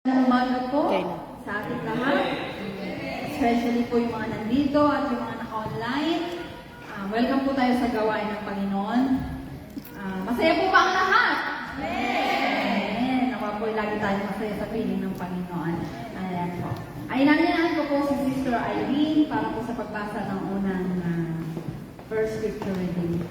Umaga po Okay. sa ating lahat, especially po yung mga nandito at yung mga naka-online. Welcome po tayo sa gawain ng Panginoon. Masaya po ba ang lahat? Amen! Nakuha po lagi tayo masaya sa piling ng Panginoon. Ayan po. Ay, nandiyan ko po si Sister Irene para po sa pagbasa ng unang first scripture reading.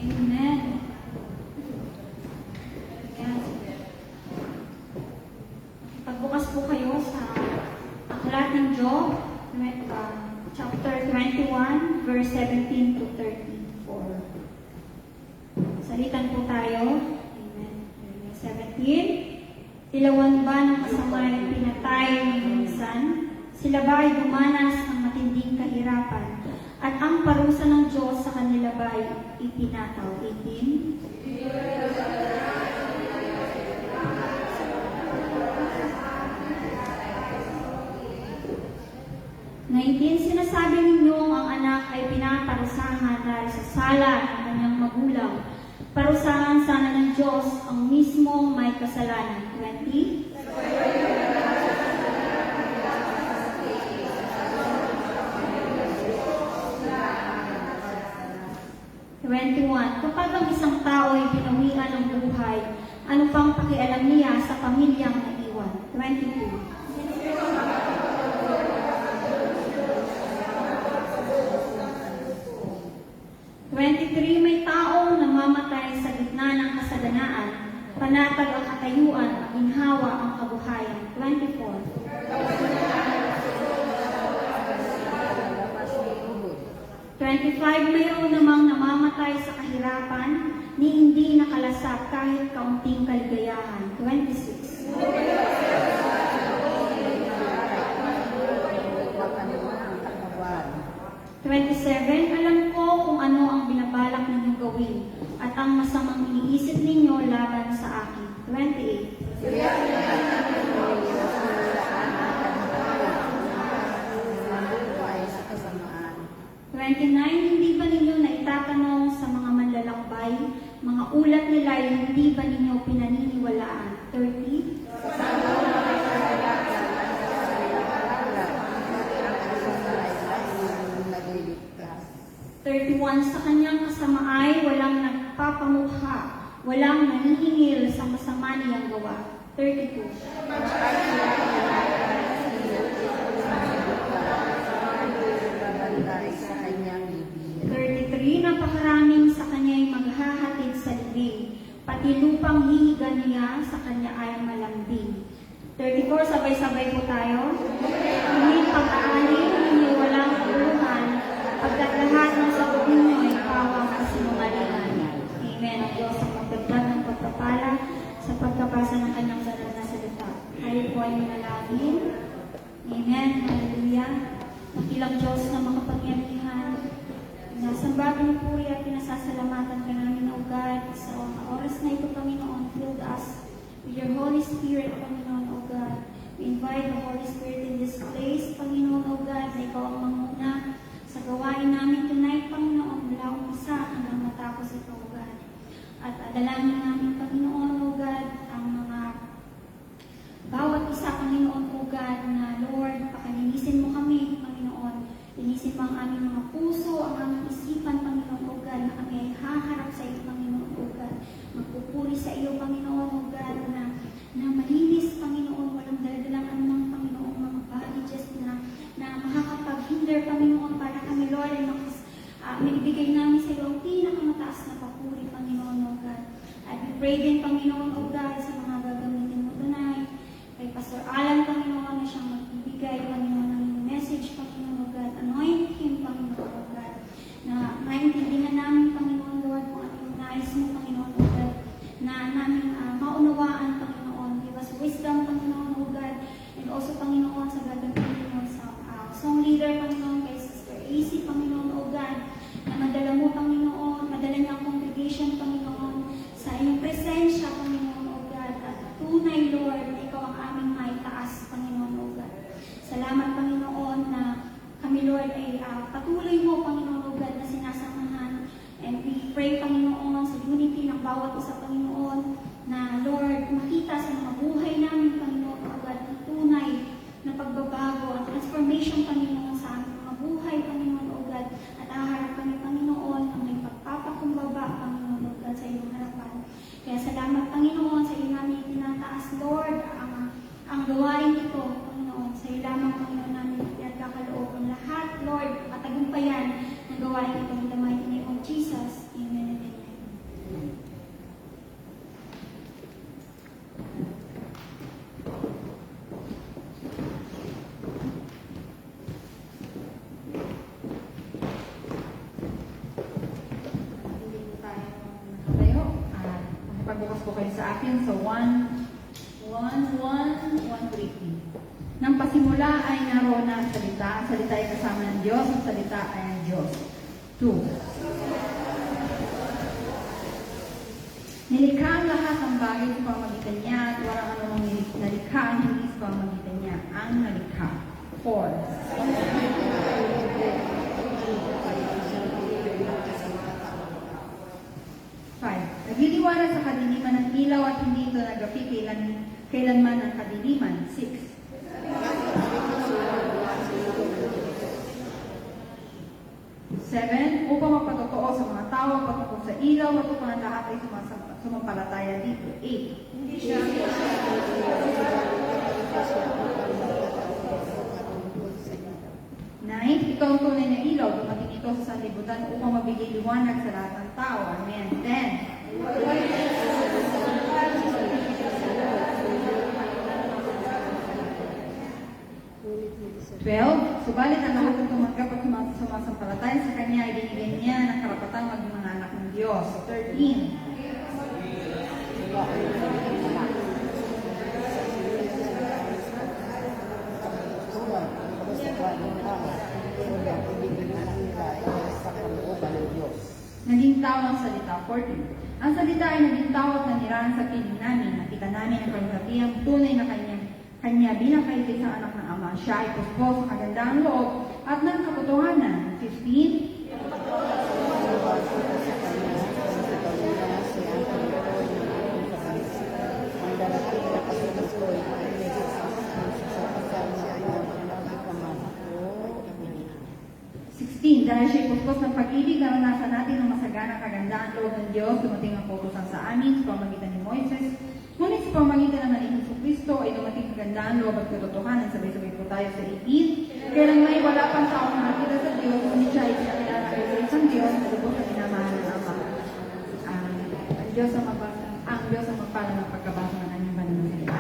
Amen. Yes. Pagbukas po kayo sa aklat ng Job, chapter 21, verse 17 to 34. Salitan po tayo. Amen. 17. Tilawan ba ng masama ay pinatay ng minsan? Sila ba ay dumanas ng matinding kahirapan? At ang parusa ng Diyos sa kanila ba ay ipinataw? 18. Sinasabi ninyo ang anak ay pinaparusahan dahil sa sala ng kanyang magulang. Parusahan sana ng Diyos ang mismong may kasalanan. 20. Kapag ang isang tao ay binawian ng buhay, ano pang pakialam niya sa pamilyang naiwan? 22. May taong namamatay sa gitna ng kasaganaan, panatag ang katayuan, ginhawa ang kabuhayan. 24. Mayroon namang namamatay sa kahirapan, ni hindi nakalasap kahit kaunting kaligayahan. 26. Alam ko kung ano ang binabalak ninyong gawin at ang masamang iniisip ninyo laban sa akin. 28. Hindi ba ninyo naitatanong sa mga manlalakbay, mga ulat nila ay hindi ba ninyo pinaniniwalaan? 30. Sa kanyang kasamaay, walang nagpapamukha, walang nanihingil sa masama niyang gawa. 32. Napakaraming sa kanya'y maghahatid sa libing, pati lupang hihiga niya sa kanya ay malambing. 34, sabay-sabay po tayo. Hindi pag-aani, hindi walang kuluhan, pagkat lahat ng sagot ninyo ay pawang kasinungalingan. Amen. Ang Diyos ang magdagdag ng pagpapala sa pagkabasa ng kanyang banal na salita. Tayo po ay manalangin. Amen. Hallelujah. Makilang Diyos na makapangyarihan. Nasamba, pinupuri at pinasasalamatan ka namin, O God, sa oras na ito, Panginoon. Fill us with your Holy Spirit, Panginoon, O God. We invite the Holy Spirit in this place, Panginoon, O God, na ikaw ang manguna sa gawain namin tonight, Panginoon, mula umpisa hanggang matapos ito, O God. At adalangin namin, Panginoon, O God, ang mga bawat isa, Panginoon, O God, na Lord, pakalinisin mo kami, Panginoon. Linisin mo ang aming mga puso, ang aming isipan, Panginoon, O God, na kami ay haharap sa iyo, Panginoon, O God. Magpupuri sa iyo, Panginoon, O God, na malinis, Panginoon, walang daladalang anumang, Panginoon, mga baggages na makakapag-hinder, Panginoon, para kami, Lord, ay maibigay namin sa iyo ang pinakamataas na papuri, Panginoon, O God. At we pray din, Panginoon, O God, sa mga gagamitin mo tonight, kay Pastor Alan, Panginoon, na siyang magbibigay, Panginoon, ng message, Panginoon, O God. Anoint him, Panginoon, O God, na maintindihan namin, Panginoon, Lord, kung ano yung nais mo, Panginoon, O God, na namin maunawaan, Panginoon. Give us wisdom, Panginoon, O God, and also, Panginoon, sa gagamitin mo sa song leader, Panginoon, kay Sister AC, Panginoon, O God, na madala mo, Panginoon, madala niya ang congregation, Panginoon, tunay, Lord, na ikaw ang aming maitaas, Panginoon, O God. Salamat, Panginoon, na kami, Lord, ay patuloy mo, Panginoon, O God, na sinasamahan. And we pray, Panginoon, sa unity ng bawat isa, Panginoon, na, Lord, makita sa mga buhay namin, Panginoon, O God, ang tunay na pagbabago, ang transformation, Panginoon, sa aming mga buhay, Panginoon, O God, at aharap kami, Panginoon, ang may pagpapakumbaba, Panginoon, O God, sa iyong harapan. Kaya salamat, Panginoon, sa iyo namin tinataas, Lord, ang gawain ito, Panginoon, sa iyo lamang, Panginoon, namin pinagkakaloob ang lahat, Lord, patagumpayan ng gawain ito in the mighty name of Jesus. Amen and amen. Pagbukas po kayo sa akin sa 1:1:1-3. Nang pasimula ay naroon na ang salita ay kasama ng Diyos, ang salita ay ang Diyos. 2. Nilikha ang lahat ng bagay sa pamamagitan niya at walang anumang nalikha ang hindi sa pamamagitan niya, ang nalikha. 4. Nagliliwanag sa kadiliman ng ilaw at hindi ito nagapi kailanman ang kadiliman. 6. Upang magpatotoo sa mga tao ang patungkol sa ilaw at upang ang lahat ay sumampalataya dito. 8. Hindi siya 9. Ikaw ang tunay na ilaw, dumating ito sa sanlibutan upang mabigay liwanag sa lahat ng tao. Amen. 10. 12. Subalit ang lahat ng tumanggap at sumasampalataya sa Kanya ay binigyan niya ng karapatang maging mga anak ng Diyos. 13. Naging tao ang salita. 14. Ang salita ay naging tao at nanirahan sa piling namin. Nakita namin ang kalulatiang tunay na kanya bilang kaisang anak ng Ama. Siya ay puspos sa kagandahang loob at ng katotohanan. 15. Dahil siya'y puspos ng pag-ibig, naranasan natin ang masaganang kagandahan loob ng Diyos, dumating ang kautusan sa amin sa pamamagitan ni Moises. Ngunit sa pamamagitan naman ni Jesucristo ay dumating kagandahan loob at katotohanan. Sabay-sabay po tayo sa 18. Kaya lang may wala pang taong nakakita sa Diyos, ngunit siya ay pinakilala kayo sa isang Diyos na lubos na minamahal ng Ama. Ang Diyos ang magpala ng pagkabasa ng kanyang banal na salita.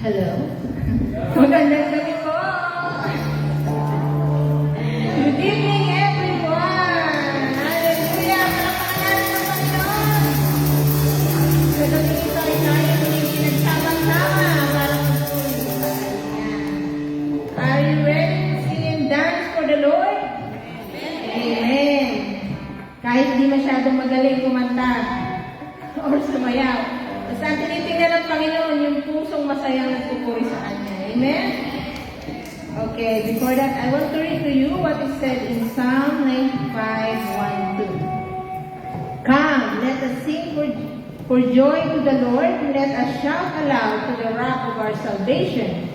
Hello. Magandang gabi po. Good evening, everyone. Hallelujah. Palakpakan ng Panginoon. Sa gabi ito ay tayo muling pinagsama-sama para magpuli. Are you ready to sing and dance for the Lord? Amen. Kahit di masyadong magaling kumanta or sumayaw. Basta ang tinitingnan ng Panginoon, yung pusong masayang nagpupuri sa Kanya. Amen? Okay, before that, I want to read to you what is said in Psalm 95:1-2. Come, let For joy to the Lord, let us shout aloud to the rock of our salvation.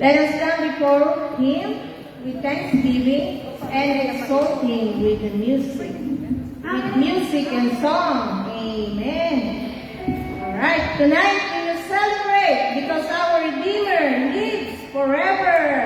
Let us stand before Him with thanksgiving and exalt Him with the music. With music and song. Amen. Alright, tonight we will celebrate because our Redeemer lives forever.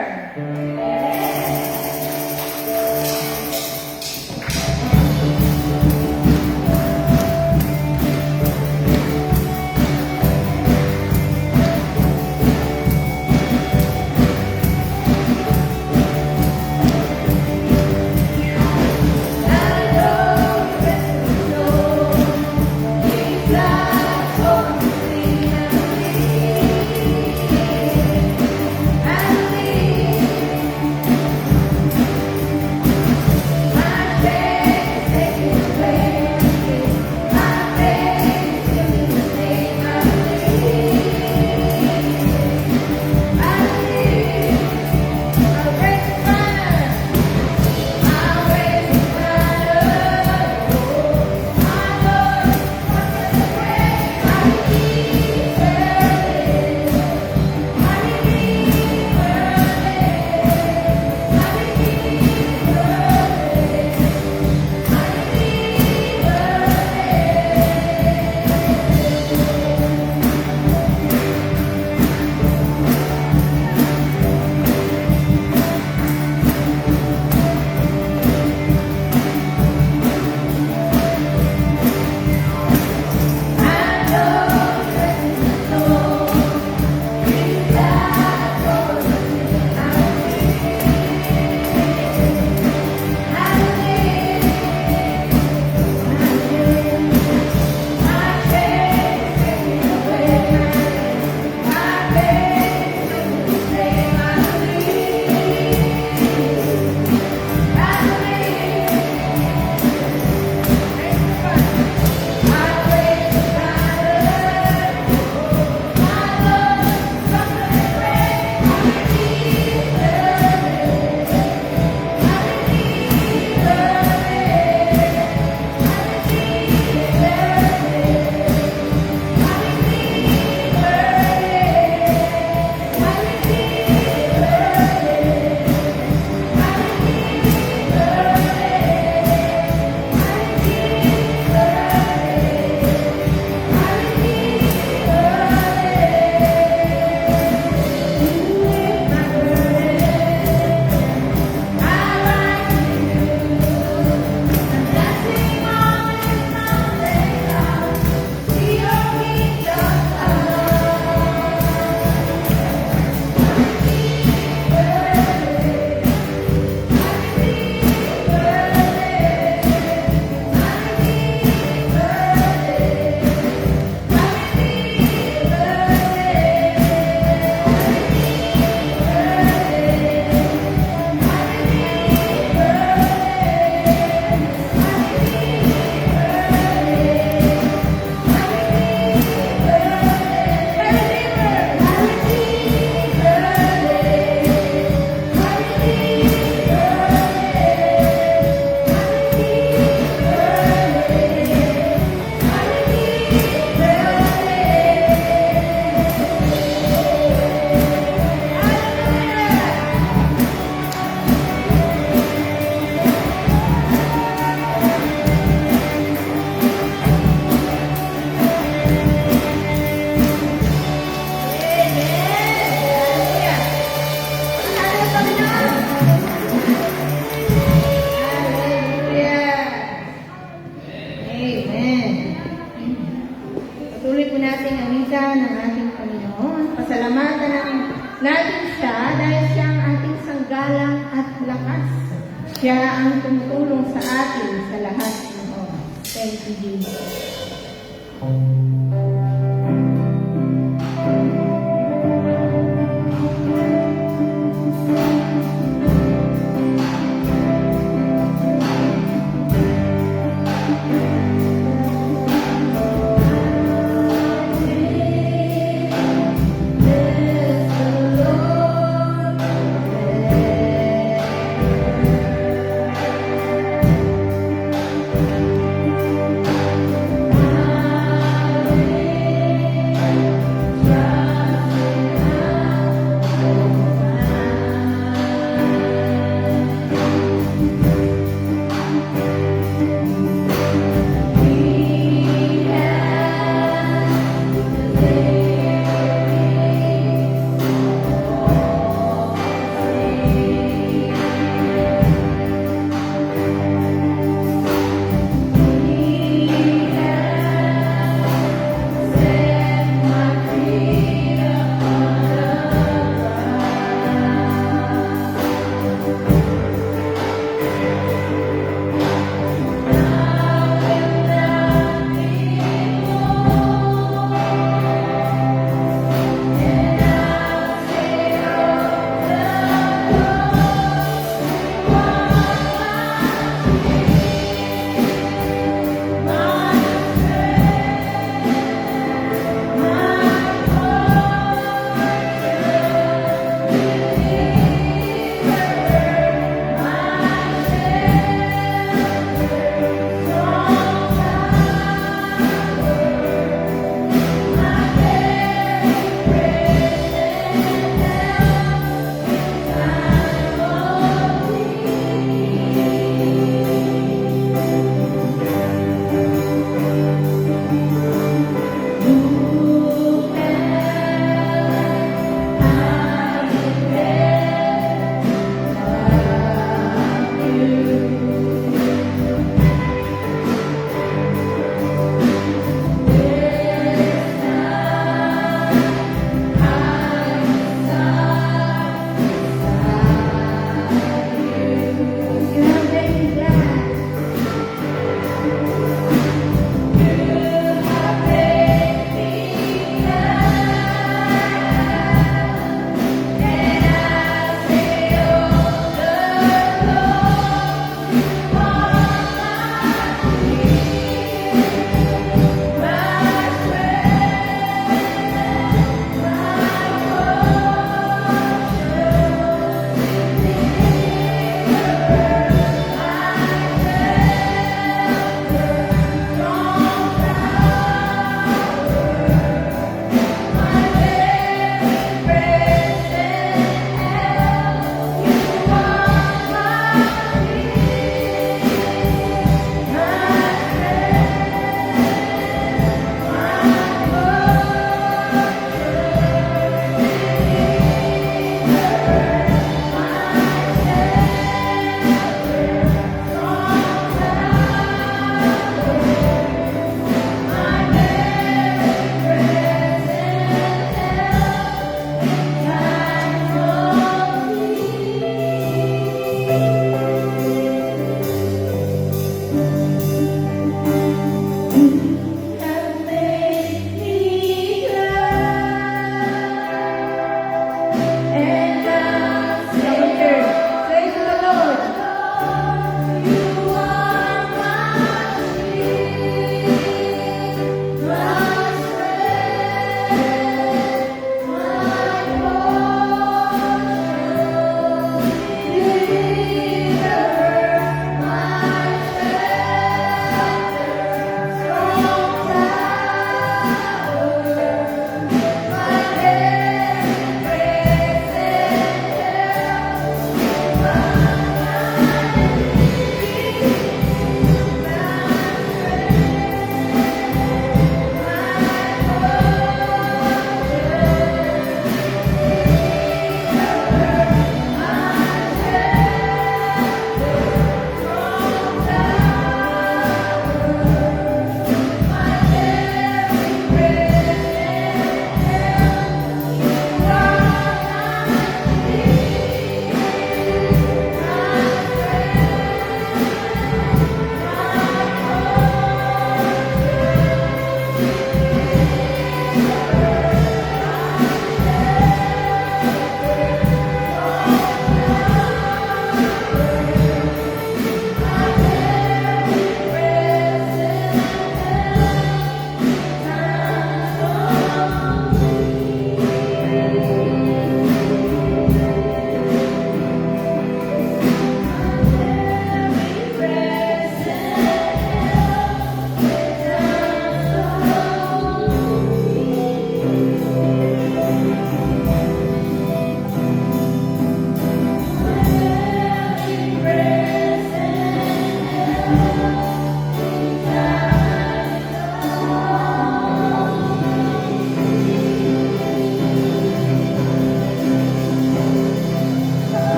Siya ang tumutulong sa atin sa lahat ng oras. Thank you, Jesus.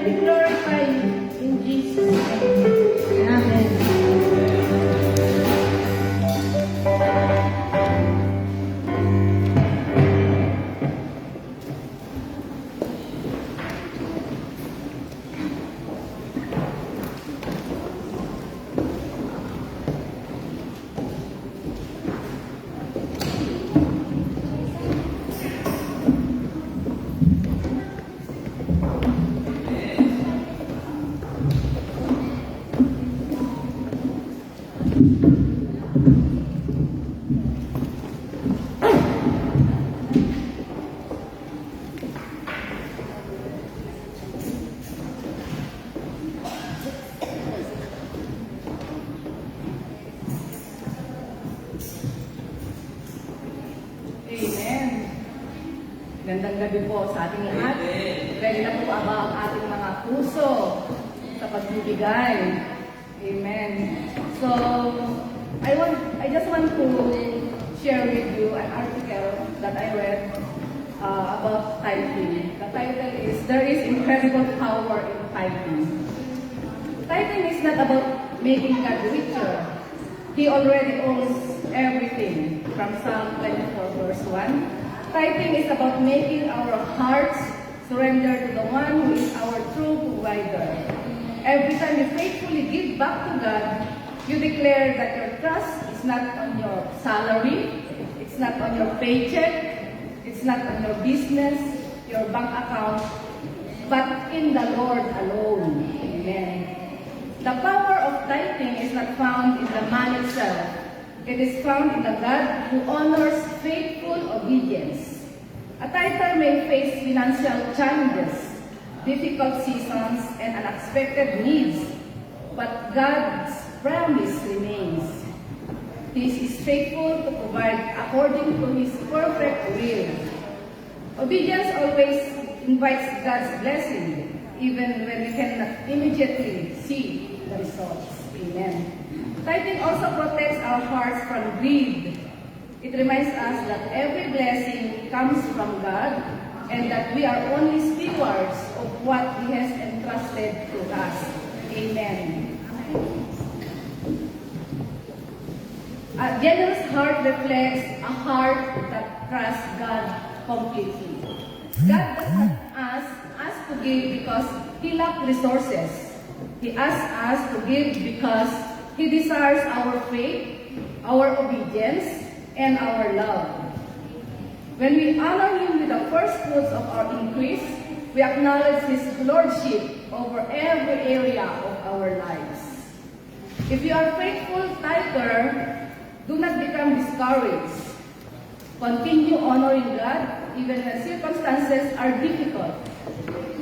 be glorified in Jesus' name. Amen. Amen. Gandang gabi po sa ating lahat. Ready na po ba ang ating mga puso sa pagbibigay? Amen. So, I just want to share with you an article that I read about tithing. The title is, There is Incredible Power in Tithing. Tithing is not about making God richer. He already owns everything. From Psalm 24 verse 1. Tithing is about making our hearts surrender to the one who is our true provider. Every time you faithfully give back to God, you declare that your trust is not on your salary, it's not on your paycheck, it's not on your business, your bank account, but in the Lord alone. Amen. The power of tithing is not found in the man itself. It is found in the God who honors faithful obedience. A tither may face financial challenges, difficult seasons, and unexpected needs, but God's promise remains. He is faithful to provide according to His perfect will. Obedience always invites God's blessing, even when we cannot immediately see the results. Amen. Tithing also protects our hearts from greed. It reminds us that every blessing comes from God and that we are only stewards of what He has entrusted to us. Amen. A generous heart reflects a heart that trusts God completely. God does not ask us to give because He lacks resources. He asks us to give because He desires our faith, our obedience, and our love. When we honor Him with the first fruits of our increase, we acknowledge His lordship over every area of our lives. If you are faithful tither, do not become discouraged. Continue honoring God even when circumstances are difficult.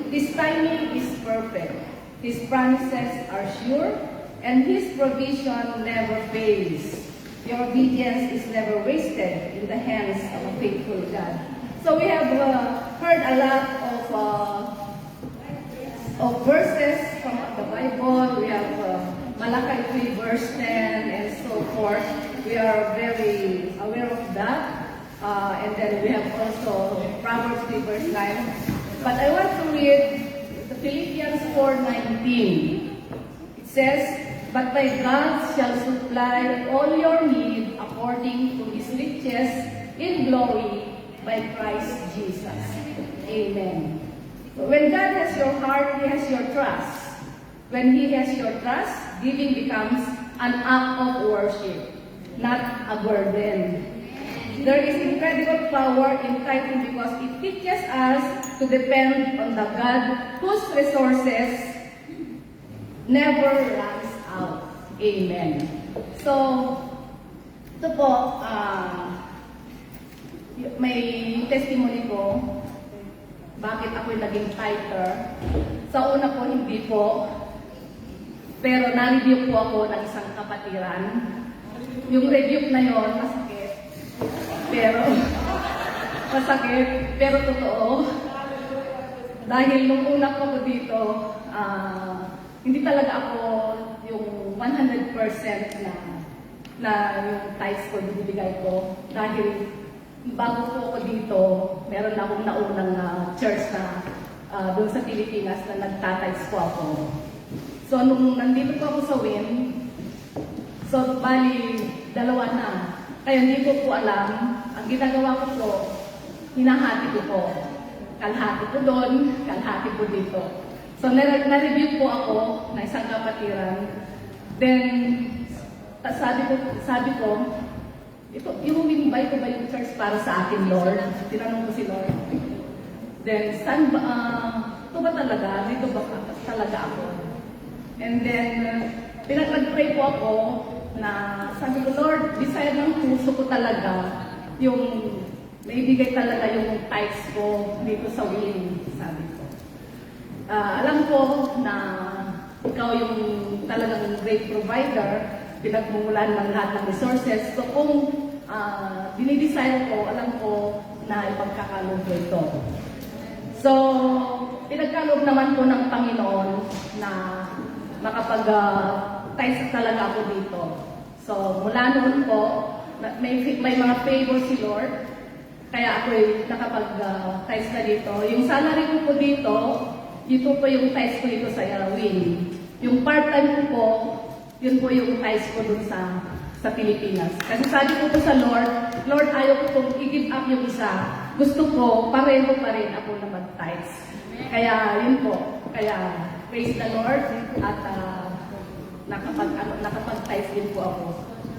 His timing is perfect. His promises are sure, and His provision never fails. Your obedience is never wasted in the hands of a faithful God. So we have heard a lot of verses from the Bible. We have Malachi 3 verse 10 and so forth. We are very aware of that. And then we have also Proverbs 3 verse 9. But I want to read the Philippians 4:19. It says, But my God shall supply all your need according to His riches in glory by Christ Jesus. Amen. So when God has your heart, He has your trust. When He has your trust, giving becomes an act of worship, not a burden. There is incredible power in tithing because it teaches us to depend on the God whose resources never runs out. Amen. So, ito po, may testimony ko bakit ako naging tither. Sa una po, hindi po. Pero na-review po ako ng isang kapatiran. Yung review na yon masakit. Pero totoo. Dahil nung una po ako dito, hindi talaga ako yung 100% na yung tithes ko, binibigay ko. Dahil bago po ako dito, meron na akong naunang church na doon sa Pilipinas na nagtatights po ako. So, nung nandito po ako sa WIN, so, bali, dalawa na. Kaya hindi ko po alam. Ang ginagawa ko po, hinahati ko po. Kalahati po doon, kalahati po dito. So, na-review po ako na isang kapatiran. Then, sabi ko, inuwimbay ko ba yung church para sa akin, Lord? Tinanong ko si Lord. Then, saan ba, ito ba talaga? Dito ba talaga ako? And then, nag-pray po ako na sabi ko, Lord, desire ng puso ko talaga yung naibigay talaga yung tithes ko dito sa WIN, sabi ko. Alam ko na ikaw yung talagang great provider, pinagmumulan ng lahat ng resources. So kung dinidesire ko, alam ko na ipagkakaloob ko ito. So, pinagkaloob naman po ng Panginoon na makapag-tithes talaga ako dito. So, mula noon po, may mga favor si Lord, kaya ako'y nakapag-tithes na dito. Yung salary ko po dito, ito po yung tithes ko dito sa WIN. Yung part-time ko po, yun po yung tithes ko dun sa Pilipinas. Kasi sabi ko po sa Lord, Lord, ayaw ko pong i-give up yung isa. Gusto ko, pareho pa rin ako na mag-tithes. Kaya, yun po. Kaya, praise the Lord. At nakapag-tithes din po ako.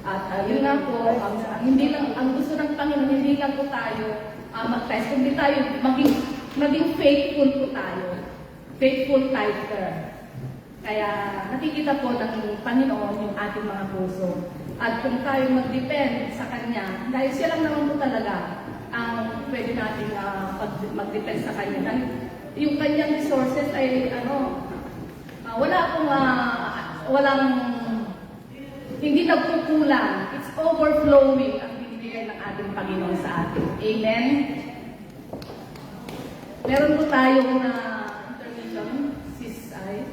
At yun nga po, ang gusto ng Panginoon, hindi lang po tayo mag-tithes, kundi tayo maging faithful po tayo. Faithful tither. Kaya nakikita po ng Panginoon yung ating mga puso. At kung tayo mag-depend sa Kanya, dahil siya lang naman po talaga ang pwede natin mag-depend sa Kanya. Dahil yung Kanyang resources ay hindi nagkukulang. It's overflowing ang binibigay ng ating Panginoon sa atin. Amen? Meron po tayong intermission, sis ay.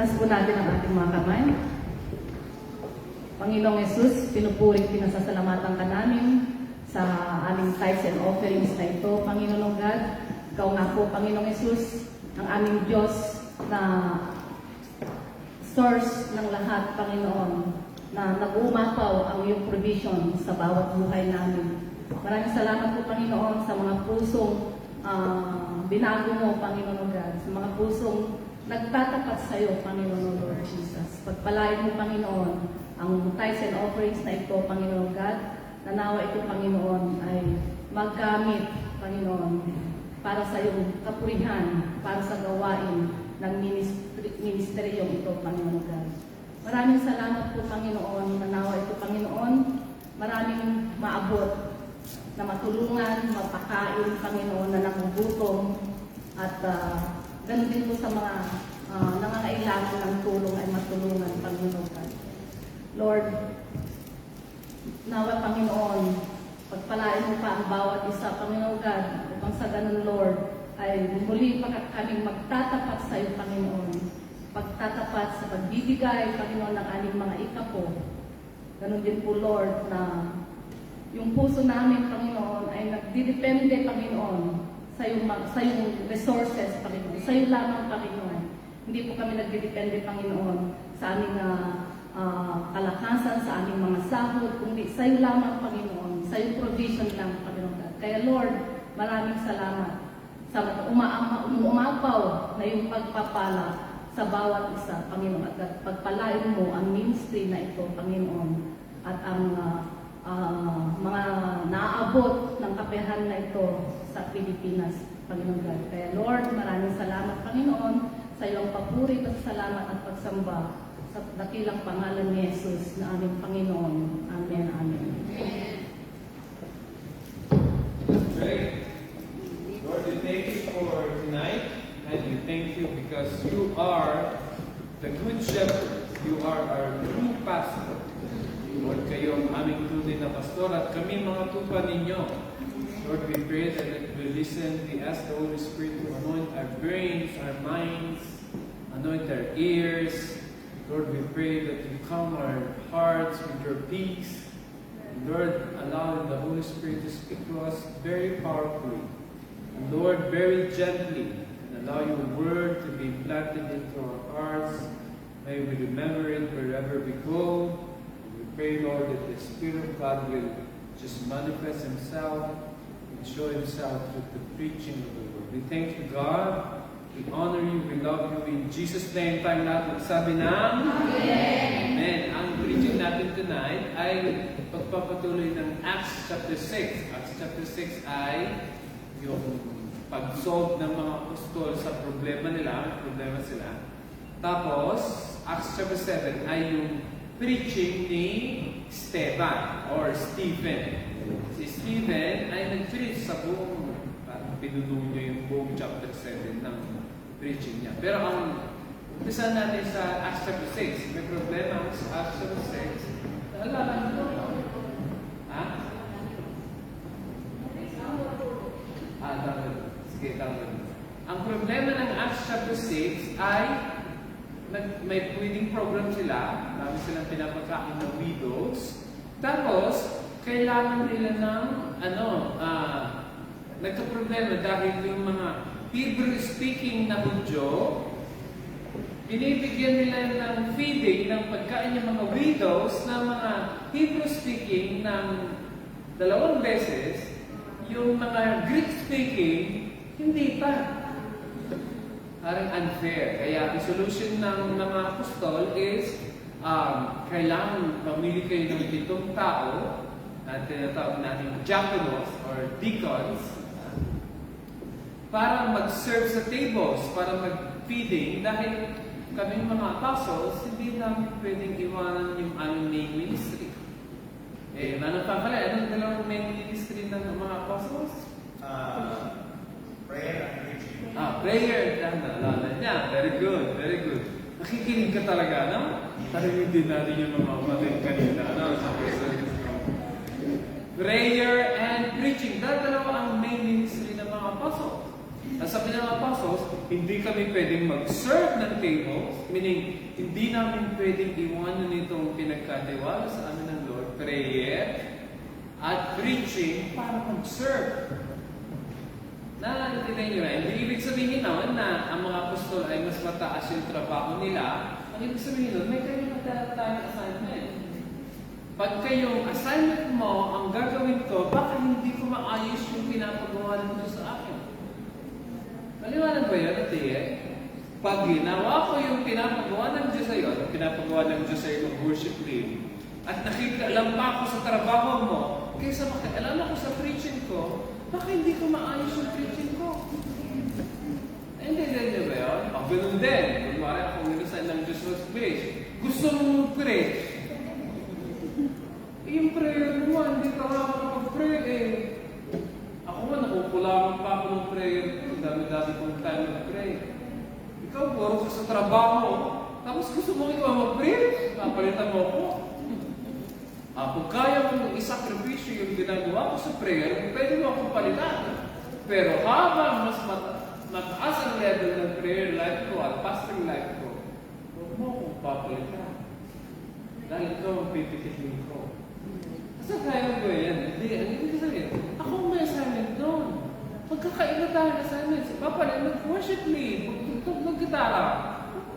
Taas po natin ang ating mga kamay. Panginoong Yesus, pinupuri, pinasasalamatan ka namin sa aming tithes and offerings na ito. Panginoong God, ikaw nga po, Panginoong Yesus, ang aming Diyos na source ng lahat, Panginoon, na nag-uumapaw ang iyong provision sa bawat buhay namin. Maraming salamat po, Panginoon, sa mga pusong binago mo, Panginoon God, sa mga pusong nagtatapat sa iyo, Panginoon Lord Jesus. Pagpalain mo, Panginoon, ang tithes and offerings na ito, Panginoon God, na nawa ito, Panginoon, ay maggamit, Panginoon, para sa iyong kapurihan, para sa gawain ng ministeryong ito, Panginoon God. Maraming salamat po, Panginoon, na nawa ito, Panginoon, maraming maabot na matulungan, mapakain, Panginoon, na nagugutom, at ganun din po sa mga nangangailangan ng tulong ay matulungan, Panginoon God. Lord, nawa, Panginoon, pagpalain mo pa ang bawat isa, Panginoon God, upang sa ganun, Lord, ay muli pa kaming magtatapat sa iyo, Panginoon. Pagtatapat sa pagbibigay, Panginoon, ng aming mga ikapo. Ganun din po, Lord, na yung puso namin, Panginoon, ay nagdidepende, Panginoon, sa iyong resources, Panginoon. Sa iyo lamang, Panginoon. Hindi po kami nagdidepende, Panginoon, sa aming kalakasan, sa aming mga sahod, kundi sa iyo lamang, Panginoon. Sa iyong provision lang, Panginoon. Kaya, Lord, maraming salamat sa umapaw na iyong pagpapala sa bawat isa, Panginoon. At pagpalain mo ang ministry na ito, Panginoon. At ang mga naaabot ng kapehan na ito sa Pilipinas, Panginoon God. Kaya Lord, maraming salamat, Panginoon, sa iyong papuri at salamat at pagsamba sa dakilang pangalan ni Jesus na aming Panginoon. Amen. Amen. Great. Lord, we thank you for tonight, and we thank you because you are the good shepherd. You are our true pastor. Lord, kayo ang aming tunay na pastor at kami mga tupa ninyo. Lord, we pray that as we listen, we ask the Holy Spirit to anoint our brains, our minds, anoint our ears. Lord, we pray that you calm our hearts with your peace. And Lord, allow the Holy Spirit to speak to us very powerfully. And Lord, very gently, and allow your word to be planted into our hearts. May we remember it wherever we go. Pray, Lord, that the Spirit of God will just manifest Himself and show Himself through the preaching of the Word. We thank you, God. We honor you. We love you. In Jesus' name, tayo natin sabi na Amen. Amen. Ang preaching natin tonight ay pagpapatuloy ng Acts chapter 6. Acts chapter 6 ay yung pag-solve ng mga apostol sa problema nila, problema sila. Tapos, Acts chapter 7 ay yung preaching ni Stephen or Stephen. Si Stephen ay nag-preach sa buong, pinuno niya yung buong chapter 7 ng preaching niya. Pero ang umpisa natin sa Acts chapter 6, may problema sa Acts chapter 6. Naalala niyo? Ha? Tama. Sige, tama. Ang problema ng Acts chapter 6 ay may feeding program sila, marami silang pinapakain ng widows. Tapos, kailangan nila ng, nagka-problema dahil yung mga Hebrew-speaking na Hudyo, binibigyan nila ng feeding, ng pagkain ng mga widows na mga Hebrew-speaking ng 2 beses, yung mga Greek-speaking, hindi pa. Parang unfair. Kaya ang solution ng mga apostol is kailangan mamili kayo ng 7 tao na tinatawag natin diakonos or deacons para mag-serve sa tables, para mag-feeding dahil kami mga apostles, hindi namin pwedeng iwanan yung aming main ministry. Ano pa pala? Anong dalawang main ministry ng mga apostles? Prayer and preaching. Prayer. Naalala niya. Very good, very good. Nakikinig ka talaga, no? Tarinig din natin yung mga umating kanina, no? Prayer and preaching. Dalawa ang main ministry ng mga apostles. Ang sabi ng apostles, hindi kami pwedeng mag-serve ng tables, meaning, hindi namin pwedeng iwanan itong pinagkatiwala sa amin ng Lord, prayer, at preaching para mag-serve. Naiintindihan nyo na, hindi ibig sabihin naman na ang mga apostol ay mas mataas yung trabaho nila. Ang ibig sabihin nun, may kanyang tayong assignment. Pagka yung assignment mo, ang gagawin ko, baka hindi ko maayos yung pinapagawa ng Diyos sa akin. Maliwanag ba yun, Ate? Pag ginawa ko yung pinapagawa ng Diyos sa iyo, at pinapagawa ng Diyos sa iyo ng worship lead, at nakita lang pa ako sa trabaho mo, kaysa makialam ako sa preaching ko, baka hindi ko maayos yung preaching ko. Hindi niyo ba yun? Ang ganun din. Kunwari akong nilasan ng Diyos mag-preach. Gusto mo mag-preach? Yung prayer mo, hindi ka makakapag-pray eh. Ako nga, nakukulangan pa ako ng prayer. Ang dami-dami kong time mag-pray. Ikaw, puro ka sa trabaho. Tapos gusto mo ikaw mag-pray? Napalitan mo ako. Kung kaya mong isakripisyo yung ginagawa ko sa prayer, pwede mo akong palitan. Pero habang mas mataas ang level ng prayer life ko at fasting life ko, huwag mo akong papalitan. Dahil ikaw ang pipitikin ko. Kasi kaya ko yan. Hindi ko sabihin, ako may assignment doon. Magkakaiba tayo ng assignments. Papalit, mag-worship lead, magtugtog ng gitara.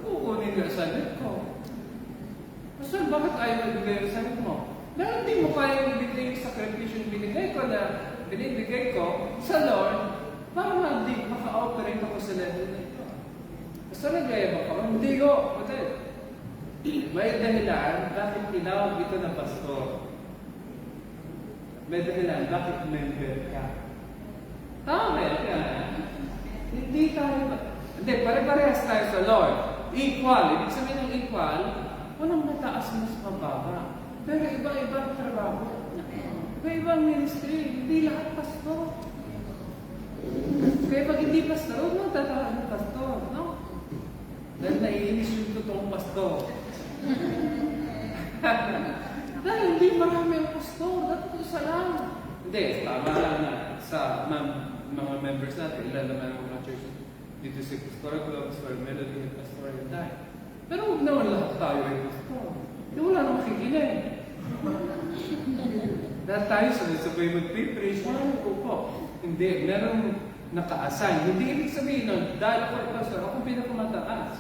Kukunin yung assignment ko. Pastor, bakit ayaw magbigay yung assignment mo? Dahil hindi mo kaya ibigay yung sakripisyo binigay ko na binibigay ko sa Lord para maka-operate ako sa level na ito. Basta nag-ayabang ka, hindi ko. May dahilan bakit tinawag ito na pastor. May dahilan bakit member ka. Tama ka. Hindi tayo. Hindi, pare-parehas tayo sa Lord. Equal. Ibig sabihin ng equal, walang mataas mas mababa. Pero iba-ibang trabaho. Iba-ibang ministry. Hindi lahat pastor. Kaya pag hindi pastor, huwag mo tatahan ng pastor. No? Dahil naiinis yung totoong pastor. Dahil hindi marami ang pastor. Dapat isa lang. Hindi, tama lang na sa mga members natin. Ilan naman ang mga churches. Dito si Pastor Club, Pastor Melody, Pastor Yanday. Pero huwag naman lahat tayo ay pastor. Wala nang makikinig. Dahil tayo sabay mag-preach, wala ko po. Hindi, merong naka-assign. Hindi ibig sabihin nun, dahil ako ay pastor, ako pinakamataas.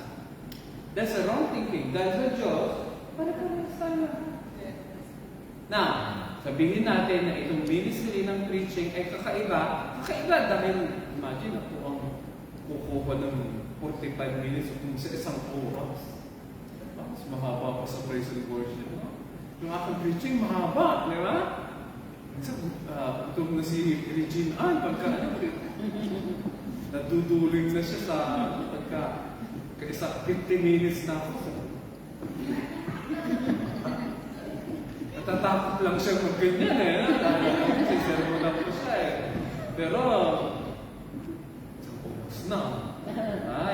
That's a wrong thinking. Dahil sa Diyos, para-parehas tayo. Now, sabihin natin na itong ministry ng preaching ay kakaiba. Kakaiba dahil, imagine ako ang kukuha ng 45 minutes kung sa isang oras. Mas mahaba pa sa praise and worship. Yung aking preaching, mahaba, di ba? Itong na si Regine Ann, pagka naduduling na siya sa pagka kaisa 50 minutes na ako. Natatakot lang siya mag-ganyan eh. Sisermo lang ko siya eh. Pero, tapos na.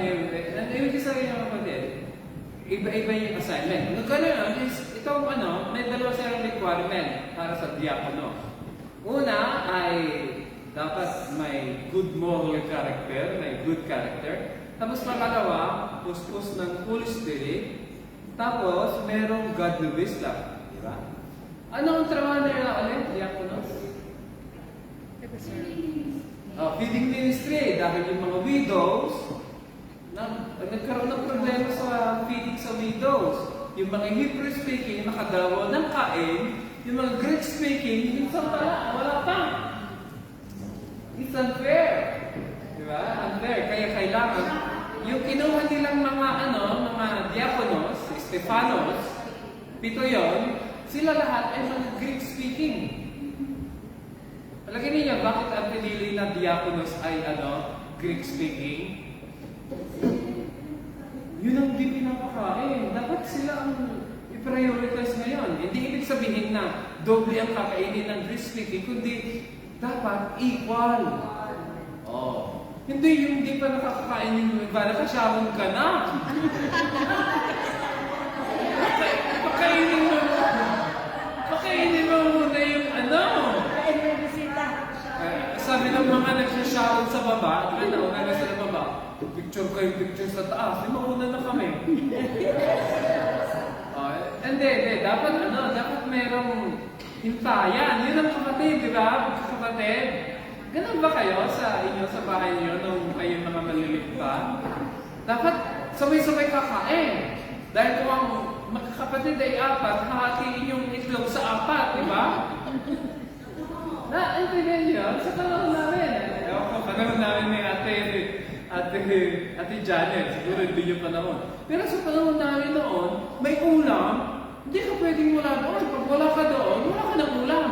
Yung sabihin ng kapatid, iba-iba yung assignment. Nagkano itong may dalawa silang requirement para sa diakono. Una ay dapat may good moral character, may good character. Tapos pangalawa, puspos ng Holy Spirit. Tapos merong godly wisdom. Di ba? Ano ang trabaho nila ulit? Diakonos? Feeding ministry. Dahil yung mga widows, nagkaroon ng problema sa feeding sa widows. Yung mga Hebrew speaking, nakadalawa ng kain. Yung mga Greek speaking, minsan wala pa. It's unfair. Diba? Unfair. Kaya kailangan, yung kinuha nilang mga diakonos, Stephanos, 7 yon, sila lahat ay mga Greek speaking. Palagay niyo, bakit ang pinili na diakonos ay Greek speaking? Yun ang di pinapakain. Dapat sila ang i-prioritize ngayon. Hindi ibig sabihin na doble ang kakainin ng Greek speaking, kundi dapat equal. Hindi yung di pa nakakakain yung iba, nakasyawan ka na. Pakainin mo muna yung sabi ng mga nagsasyawan sa baba, una na sa hindi. Dapat merong hintayan. Yun ang kapatid, di ba? Kapatid. Ganun ba kayo sa bahay niyo nung kayo mga malilit pa? Dapat sabay-sabay kakain. Dahil kung ang magkakapatid ay 4, hahatiin yung itlog sa 4, di ba? Naintindihan niyo? Sa panahon namin. Ewan ko, panahon namin ni Ate Janet. Siguro hindi yung panahon. Pero sa panahon namin noon, may ulam, hindi ka pwedeng wala doon. Pag wala ka doon, wala ka ng ulam.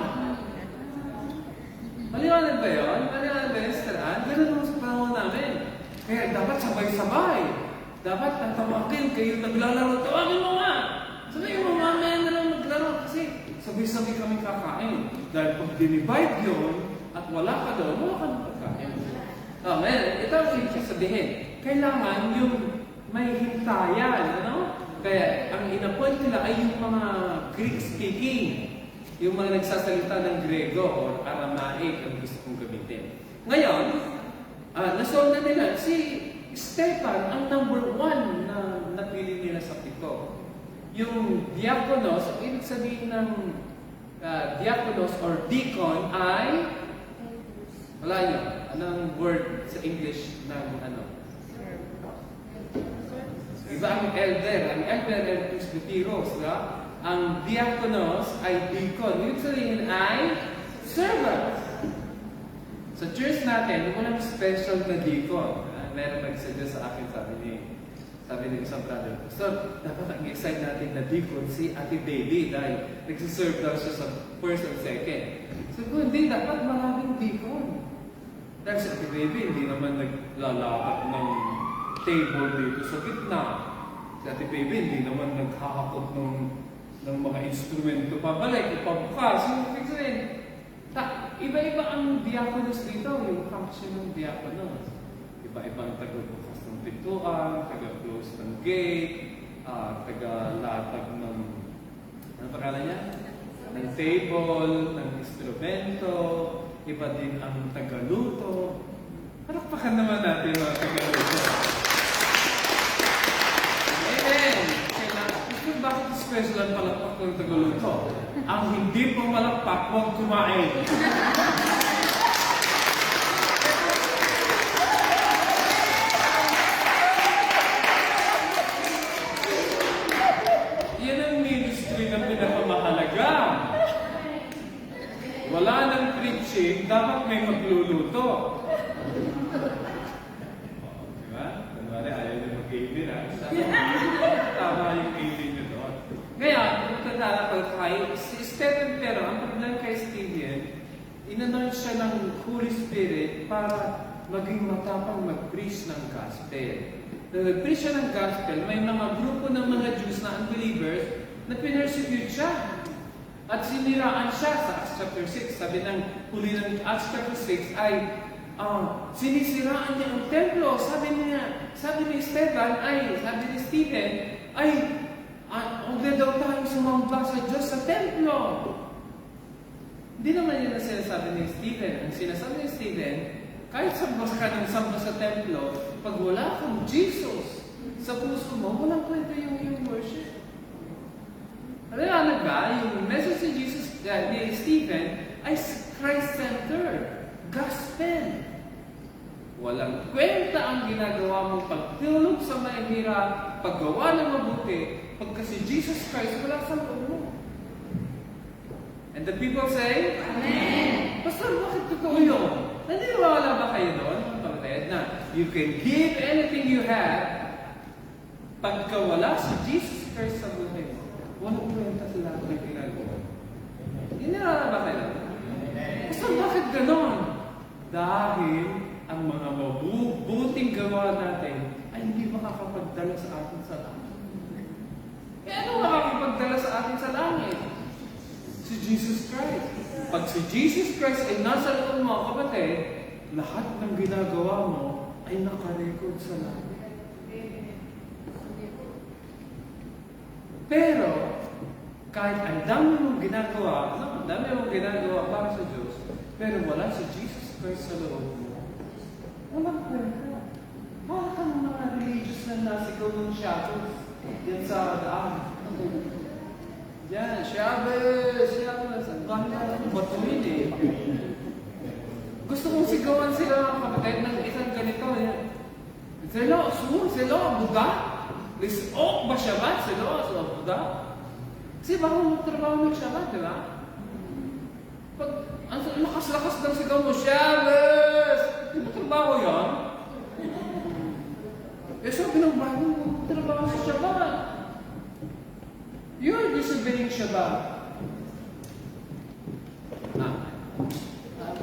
Maliwanag ba yun? Maliwanag ba yun, Sister Ann? Ganun naman sa panahon namin. Kaya dapat sabay-sabay. Dapat tatawakin kayo naglalaro. Tawagin mo nga! Sabihin mo, mamaya na lang maglaro. Kasi sabay-sabay kami kakain. Dahil pag dinivide yun, at wala ka doon, wala ka ng pagkain. Amen. Ito ang ibig sabihin. Kailangan yung may hintayan, ano? Kaya ang in-appoint nila ay yung mga Greek-speaking. Yung mga nagsasalita ng Grego o Aramaic ang gusto kong gamitin. Ngayon, nasolve na nila. Si Stephen ang number 1 na napili nila sa 7. Yung diakonos, ang ibig sabihin ng diakonos or deacon ay wala nyo. Anong word sa English ng ano? Iba ang elder. Ang elder ay presbyteros, diba? Ang diakonos ay deacon. Ibig sabihin ay servant. Sa church natin, walang special na deacon. Meron nagsuggest sa akin, sabi ni isang brother, so, dapat ang excited natin na deacon si Ate Baby dahil nagsiserve daw siya sa first or second. So, hindi, dapat maraming deacon. Dahil si Ate Baby, hindi naman naglalakad ng table dito sa gitna. Si Ate Baby, hindi naman naghahakot ng mga instrumento pabalik o pabukas. So, iba-iba ang diakonos dito, yung function ng diakonos. Iba-ibang taga-bukas ng pintuan, taga-close ng gate, taga-latag ng, ano pangalan niya? Ng table, ng instrumento, iba din ang taga-luto. Palakpakan naman natin mga taga-luto. Amen! Kung bakit special ang palakpak ng taga-luto? Ang hindi po malakpak, huwag kumain. Yan ang ministry ng pinakamahalaga. Wala nang preaching, dapat may magluluto. Diba? Kunwari, ayaw nyo mag-amen, ha? Tama yung amen nyo doon. Ngayon, magtatala ko si Stephen, pero ang problema kay Stephen, inanoint siya ng Holy Spirit para maging matapang mag-preach ng gospel. Nag-preach siya ng gospel, may mga grupo ng mga Jews na unbelievers na pinersecute siya. At siniraan siya sa Acts chapter 6. Sabi ng huli ng Acts chapter 6 ay sinisiraan niya ang templo. Sabi ni Stephen sabi ni Stephen ay huwag na daw tayong sumamba sa Diyos sa templo. Hindi naman yun ang sinasabi ni Stephen. Ang sinasabi ni Stephen, kahit samba ka ng samba sa templo, pag wala kang Jesus sa puso mo, walang kwenta yung worship. Alam ba, yung message ni Jesus, ni Stephen, ay Christ-centered, gospel. Walang kwenta ang ginagawa mong pagtulog sa mahirap, paggawa ng mabuti, pagka si Jesus Christ, wala sa loob mo. And the people say, Amen! Pastor, bakit totoo yun? Naniniwala ba kayo doon, kapatid, na you can give anything you have, pagka wala si Jesus Christ sa buhay mo, walang kwenta sa lahat ng ginagawa. Naniniwala ba kayo? Pastor, bakit ganon? Dahil ang mga mabubuting gawa natin ay hindi makakapagdala sa atin sa langit. Eh ano makakapagdala sa atin sa langit? Si Jesus Christ. Pag si Jesus Christ ay nasa loob mo, kapatid, lahat ng ginagawa mo ay nakarecord sa langit. Pero, kahit ang dami mong ginagawa, para sa Diyos, pero wala si Jesus Christ sa loob mo, walang kwenta. Para kang mga religious na nasigaw ng shadows yan sa daan. Yan, Shabbos. Ang ganda ng batuin eh. Gusto kong sigawan sila kapatid ng isang ganito. Sila, Buddha? Lisok ba Shabbat? Sila, Buddha? Kasi bago magtrabaho ng Shabbat, di ba? Pag ang lakas-lakas ng sigaw mo, Shabbos! Di ba trabaho yan? Sabi ng bago magtrabaho sa Shabbat. You're disobeying Shabbat.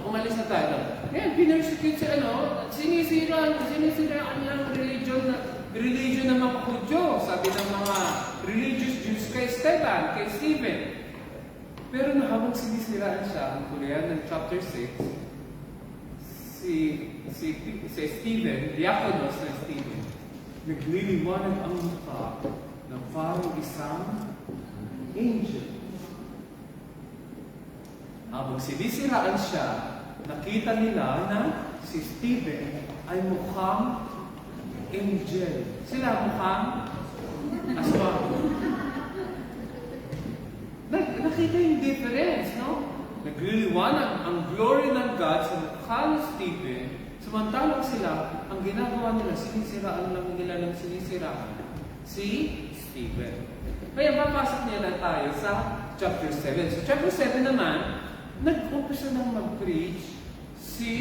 Umalis na tayo. Ngayon, pinersecute si sinisira ang religion ng mga Hudyo. Sabi ng mga religious Jews kay Stephen. Pero habang sinisiraan siya, ang Korean ng chapter 6, si Stephen, diakonos na Stephen, nagliliwanag ang mukha ng parang isang angel. Habang sinisiraan siya, nakita nila na si Stephen ay mukhang angel. Sila mukhang aswang. Nakita yung difference, no? Nagliliwanag ang glory ng God sa mukha ni Stephen, samantalang sila, ang ginagawa nila, sinisiraan lang nila ng sinisiraan si Stephen. Kaya papasok niya na tayo sa chapter 7. So chapter 7 naman, nag-umpisa nang mag-preach si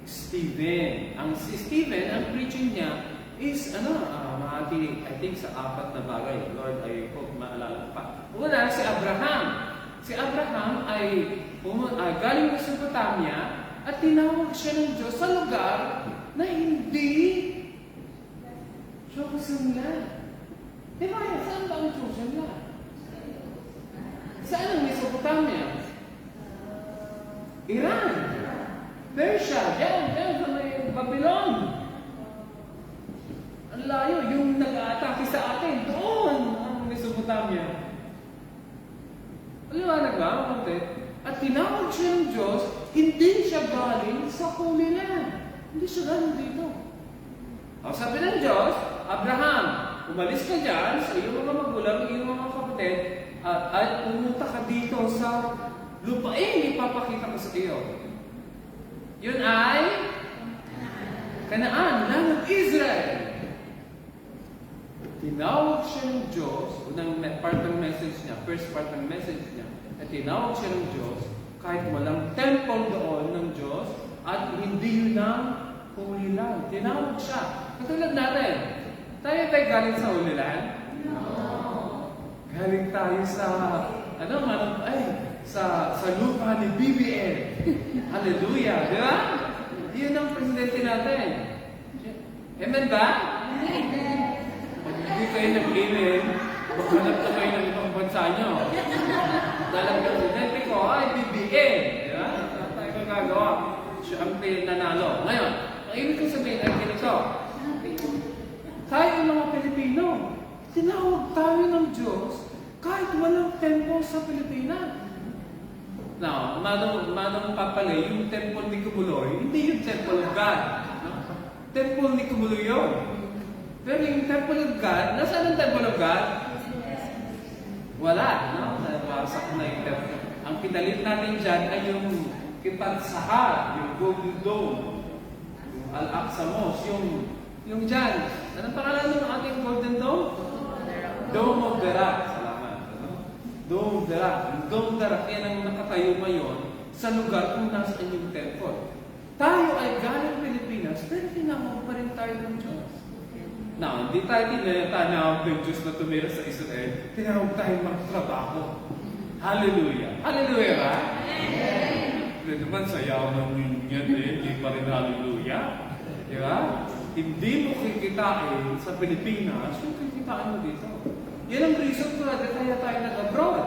Stephen. Si Stephen, ang preaching niya is, mahati, I think sa 4 na bagay. Lord, I hope maalala pa. Una, si Abraham. Si Abraham ay galing sa Mesopotamia at tinawag siya ng Diyos sa lugar na hindi chosen land. Di ba? Saan ba ang chosen land? Saan ang Mesopotamia? Iran, Persia, diyan sa may Babylon. Ang layo, yung nag-aatake sa atin, doon ang Mesopotamia. Aliwanag ba, kapatid? At tinawag siya ng Diyos, hindi siya galing sa Holy Land. Hindi siya galing dito. Sabi ng Diyos, Abraham, umalis ka dyan sa iyong mga magulang, iyong mga kapatid, at pumunta ka dito sa lupain, ipapakita ko sa iyo. Yun ay Kanaan, land of Israel. Tinawag siya ng Diyos, unang part ng message niya, first part ng message niya, at tinawag siya ng Diyos kahit walang temple doon ng Diyos at hindi yun ang Holy Land. Tinawag siya. Katulad natin, tayo galing sa Holy Land? No. Galing tayo sa, sa lupa ni BBM. Hallelujah, di ba? Yun ang presidente natin. Amen ba? Amen. Pag hindi kayo nag-amen, maghanap na kayo ng ibang bansa nyo. Dalang presidente ko ay BBM. Di ba? Tayo kang gagawa. Siya ang nanalo. Ngayon, ang ibig ko sabihin ay ganito. Tayo mga Pilipino, tinawag tayo ng Diyos kahit walang temple sa Pilipinas. Now, manong papalay, yung temple ni Kumuloy, hindi yung temple of God. No? Temple ni Kumuloy yun. Pero yung temple of God, nasaan ang temple of God? Wala, no? Nawasak na yung temple. Ang pinalit natin dyan ay yung Kibbutz Sahar, yung Golden Dome, yung Al-Aqsa Mosque, yung dyan. Anong pangalan ng ating Golden Dome? Dome of the Rock. Dome of the Rock. Yung Dome of the Rock, yan ang nakatayo ngayon sa lugar kung nasaan yung temple. Tayo ay galing Pilipinas, pero tinawag pa rin tayo ng Diyos. Now, hindi tayo tinawag ng Diyos na tumira sa Israel, tinawag tayo magtrabaho. Hallelujah. Hallelujah ba? Amen. Hindi naman sa yaman ninyo, hindi pa rin hallelujah. Di ba? Hindi mo kikitain sa Pilipinas, yung kikitain mo dito. Yan ang reason kung kaya tayo nag-abroad.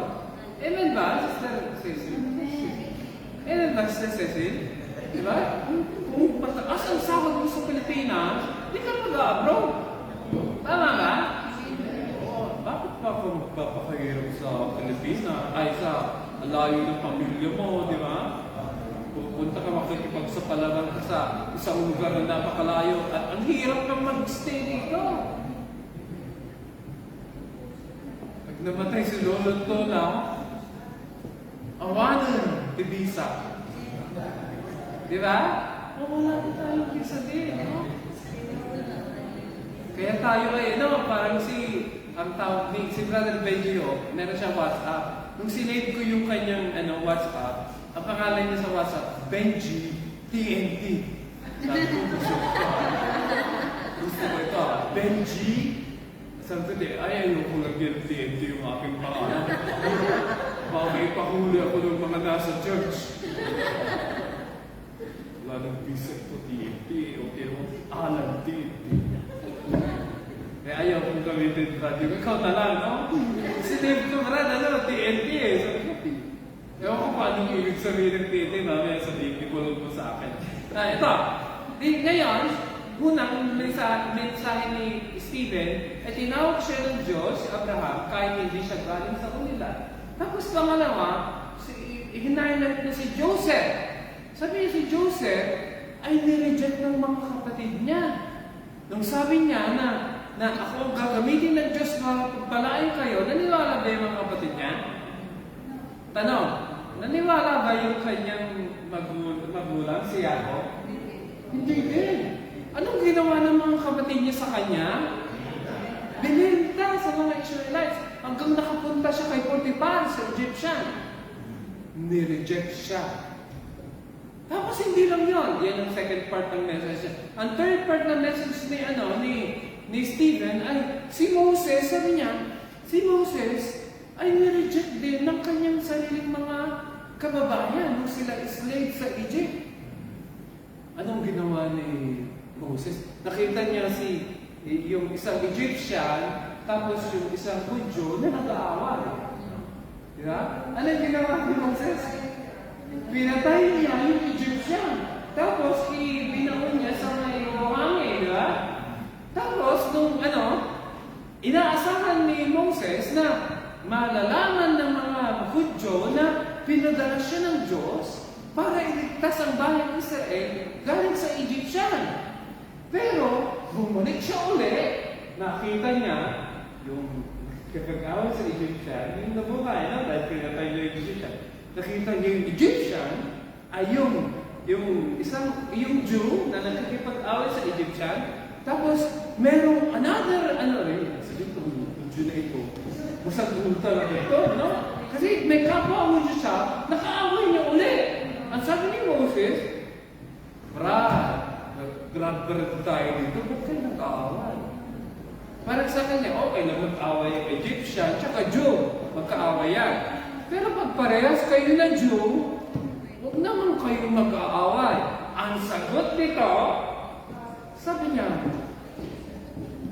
Amen ba, Sister Cecil? Amen ba, Sister Cecil? Diba? Kung mataas ang sahod mo sa Pilipinas, hindi ka mag-abroad. Tama ba? Bakit pa ako magpapakahirap sa Pilipinas? Ay, sa layo ng pamilya mo, di ba? Pupunta ka makikipagsapalaran ka sa isang lugar na napakalayo at ang hirap kang mag-stay dito. namatay si Lolo Tola, awanan, tibisa. Di ba? Wala na tayong kisa din, no? Kaya tayo ay, no, parang ang tawag ni, si Brother Benji, meron siyang WhatsApp. Nung sinave ko yung kanyang WhatsApp, ang pangalan niya sa WhatsApp, Benji TNT. Sabi ko, gusto ko ito, Benji. Sabi ko, ayoko lagyan TNT yung aking pangalan. Baka may pahuli ako ng mga nasa church. Wala nang bisip ko TNT, okay mo, alam TNT. Kaya ayaw kong gamitin radio. Ikaw na lang, no? Sinave ko, Brad, TNT eh. Sabi ko, ewan ko pa anong ibig sabihin ng TNT, mamaya sabihin, ipulog mo sa akin. Ito, ngayon, unang mensahe ni Stephen, ay tinawag siya ng Diyos, Abraham, kahit hindi siya galing sa kanila. Tapos pangalawa, hinahilat na si Joseph. Sabi niya si Joseph ay nireject ng mga kapatid niya. Nung sabi niya na ako gagamitin ng Diyos para pagpalain kayo, naniwala ba yung mga kapatid niya? Tanong, naniwala ba yung kanyang magulang, si Jacob? Hindi din. Anong ginawa ng mga kapatid niya sa kanya? Binenta sa mga Israelites hanggang nakapunta siya kay Potiphar sa Egyptian. Nireject siya. Tapos hindi lang yun. Yan ang second part ng message. Ang third part ng message ni Stephen ay si Moses, sabi niya, si Moses ay nireject din ng kanyang sariling mga kababayan nung sila slave sa Egypt. Anong ginawa ni Moses? Nakita niya yung isang Egyptian, tapos yung isang Hudyo na nag-aaway. Diba? Anong ginawa ni Moses? Pinatay niya yung Egyptian. Tapos, binaon niya sa may buhangin, di ba? Tapos, inaasahan ni Moses na malalaman ng mga Hudyo na pinadala siya ng Diyos para iligtas ang bayan ng Israel galing sa Egyptian. Pero, bumalik siya ulit, nakita niya yung kakagawa sa Egyptian, yung nabuhay na dahil pinatay niya yung Egyptian. Nakita niya yung Egyptian ay yung Jew na nakikipag-away sa Egyptian. Tapos, merong another, sabi ko, yung Jew na ito, masagulta lang ito, no? Kasi may kapwa mo siya, nakaaway niya ulit. Ang sabi ni Moses, grabe tayo dito, ba't kayo nag-aaway? Parang sa kanya, okay lang mag-aaway yung Egyptian, tsaka Jew, magkaaway yan. Pero pag parehas kayo na Jew, huwag naman kayo mag-aaway. Ang sagot nito, sabi niya,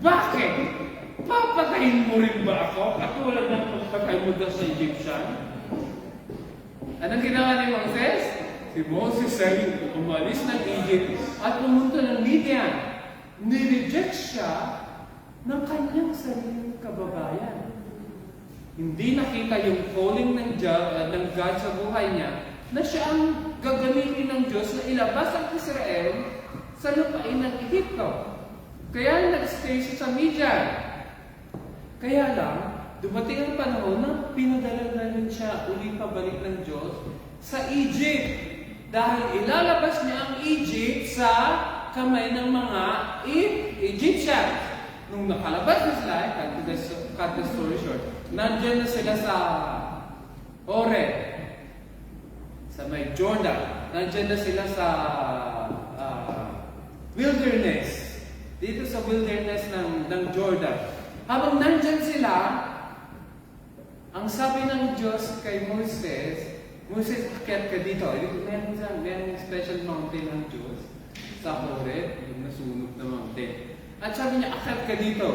bakit? Papatayin mo rin ba ako? Katulad ng pagpatay mo daw sa Egyptian? Anong ginawa ni Moses? Si Moses ay umalis ng Egypt at pumunta ng Midian. Nireject siya ng kanyang sariling kababayan. Hindi nakita yung calling ng God sa buhay niya na siya ang gagamitin ng Diyos na ilabas ang Israel sa lupain ng Egypto. Kaya nag-stay siya sa Midian. Kaya lang, dumating ang panahon na pinadala na rin siya uli pabalik ng Diyos sa Egypt. Dahil ilalabas niya ang Egypt sa kamay ng mga Egyptians. Nung nakalabas na sila, cut the story short, nandyan na sila sa Horeb, sa may Jordan. Nandyan na sila sa wilderness. Dito sa wilderness ng Jordan. Habang nandyan sila, ang sabi ng Diyos kay Moses, akyat ka dito. Meron special mountain ng Diyos sa Horeb, yung nasunog na mountain. At sabi niya, akyat ka dito.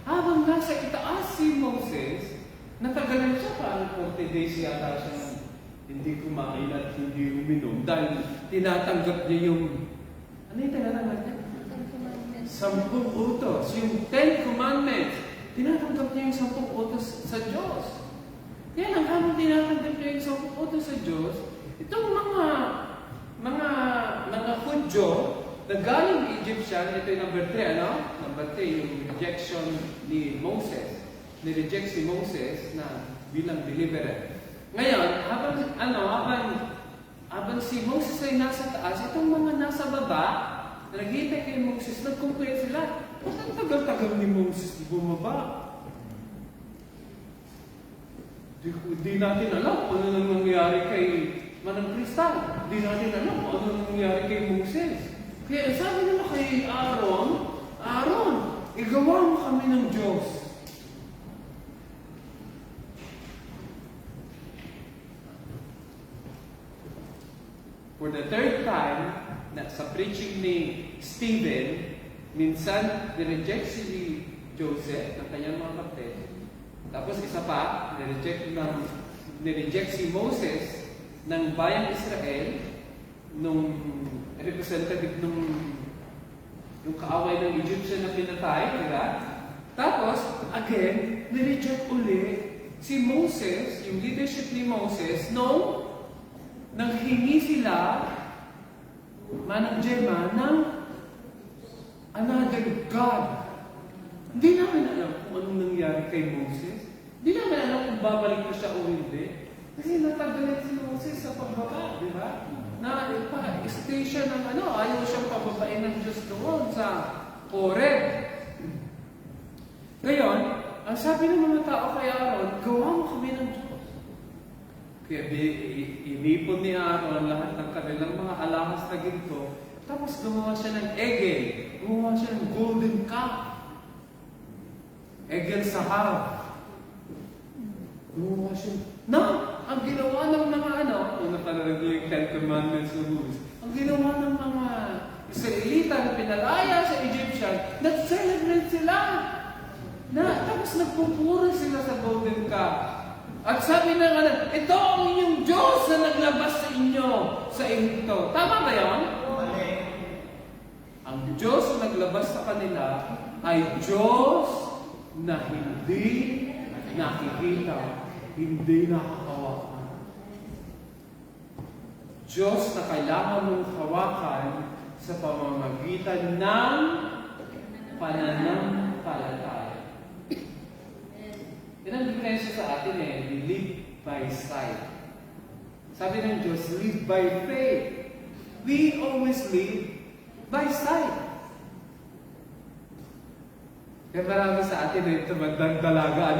Habang nasa itaas si Moses, natagalan siya, parang 40 days yata siya hindi kumain at hindi uminom dahil tinatanggap niya yung, ano yung tinatanggap niya? 10 utos, yung 10 commandments. Tinatanggap niya yung 10 utos sa Diyos. Kaya lang, habang tinatanggap niya yung 10 utos sa Diyos, itong mga Hudyo na galing Egyptian, ito yung number 3, Number 3, yung rejection ni Moses. nireject si Moses na bilang deliverer. Ngayon, habang si Moses ay nasa taas, itong mga nasa baba, na naghihintay kay Moses, nag-complain sila. Ba't ang tagal-tagal ni Moses bumaba? Di natin alam kung ano nang nangyari kay Manang Kristal. Di natin alam kung ano nang nangyari kay Moses. Kaya sabi nila kay Aaron, igawa mo kami ng Diyos. For the third time, sa preaching ni Stephen, minsan nireject si Joseph ng kanyang mga kapatid. Tapos isa pa, nireject si Moses ng bayang Israel nung representative yung kaaway ng Egyptian na pinatay, diba? Tapos, again, nireject uli si Moses, yung leadership ni Moses, nung nanghingi sila, Manang Gemma, ng another God. Hindi namin alam kung anong nangyari kay Moses. Hindi namin alam kung babalik na siya o hindi. Kasi natagalan si Moses sa pagbaba, di ba? Na stay siya ng ayaw siyang pababain ng Diyos doon sa Horeb. Ngayon, ang sabi ng mga tao kay Aaron, gawa mo kami ng Diyos. Kaya inipon ni Aaron lahat ng kanilang mga alahas na ginto, tapos gumawa siya ng egel, gumawa siya ng golden calf. Egel sahar. Gumawa siya. Ang ginawa ng mga una pa na yung Ten Commandments ng Rules, ang ginawa ng mga Israelita na pinalaya sa Egyptian, nag-celebrate sila. Tapos nagpupuri sila sa golden calf. At sabi ng ito ang inyong Diyos na naglabas sa inyo sa Ehipto. Tama ba yun? Mali. Ang Diyos na naglabas sa kanila ay Diyos na hindi nakikita, hindi nakakawakan. Diyos na kailangan mong hawakan sa pamamagitan ng pananampalataya. Yan ang diferensya sa atin we live by sight. Sabi ng Diyos, live by faith. We always live by sight. Kaya marami sa atin ito magdang dalaga,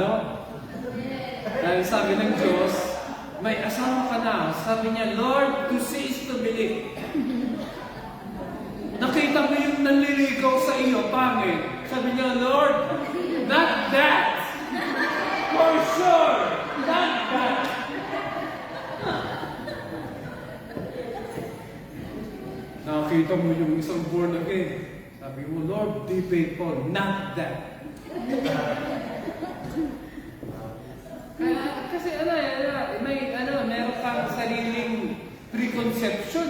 Dahil sabi ng Diyos, may asawa ka na. Sabi niya, Lord, to see is to believe. Nakita mo yung nanliligaw sa iyo, pangit. Sabi niya, Lord, not that. For sure, not that. Nakita mo yung isang born again. Sabi mo, Lord, be faithful, not that. Kasi meron kang sariling preconception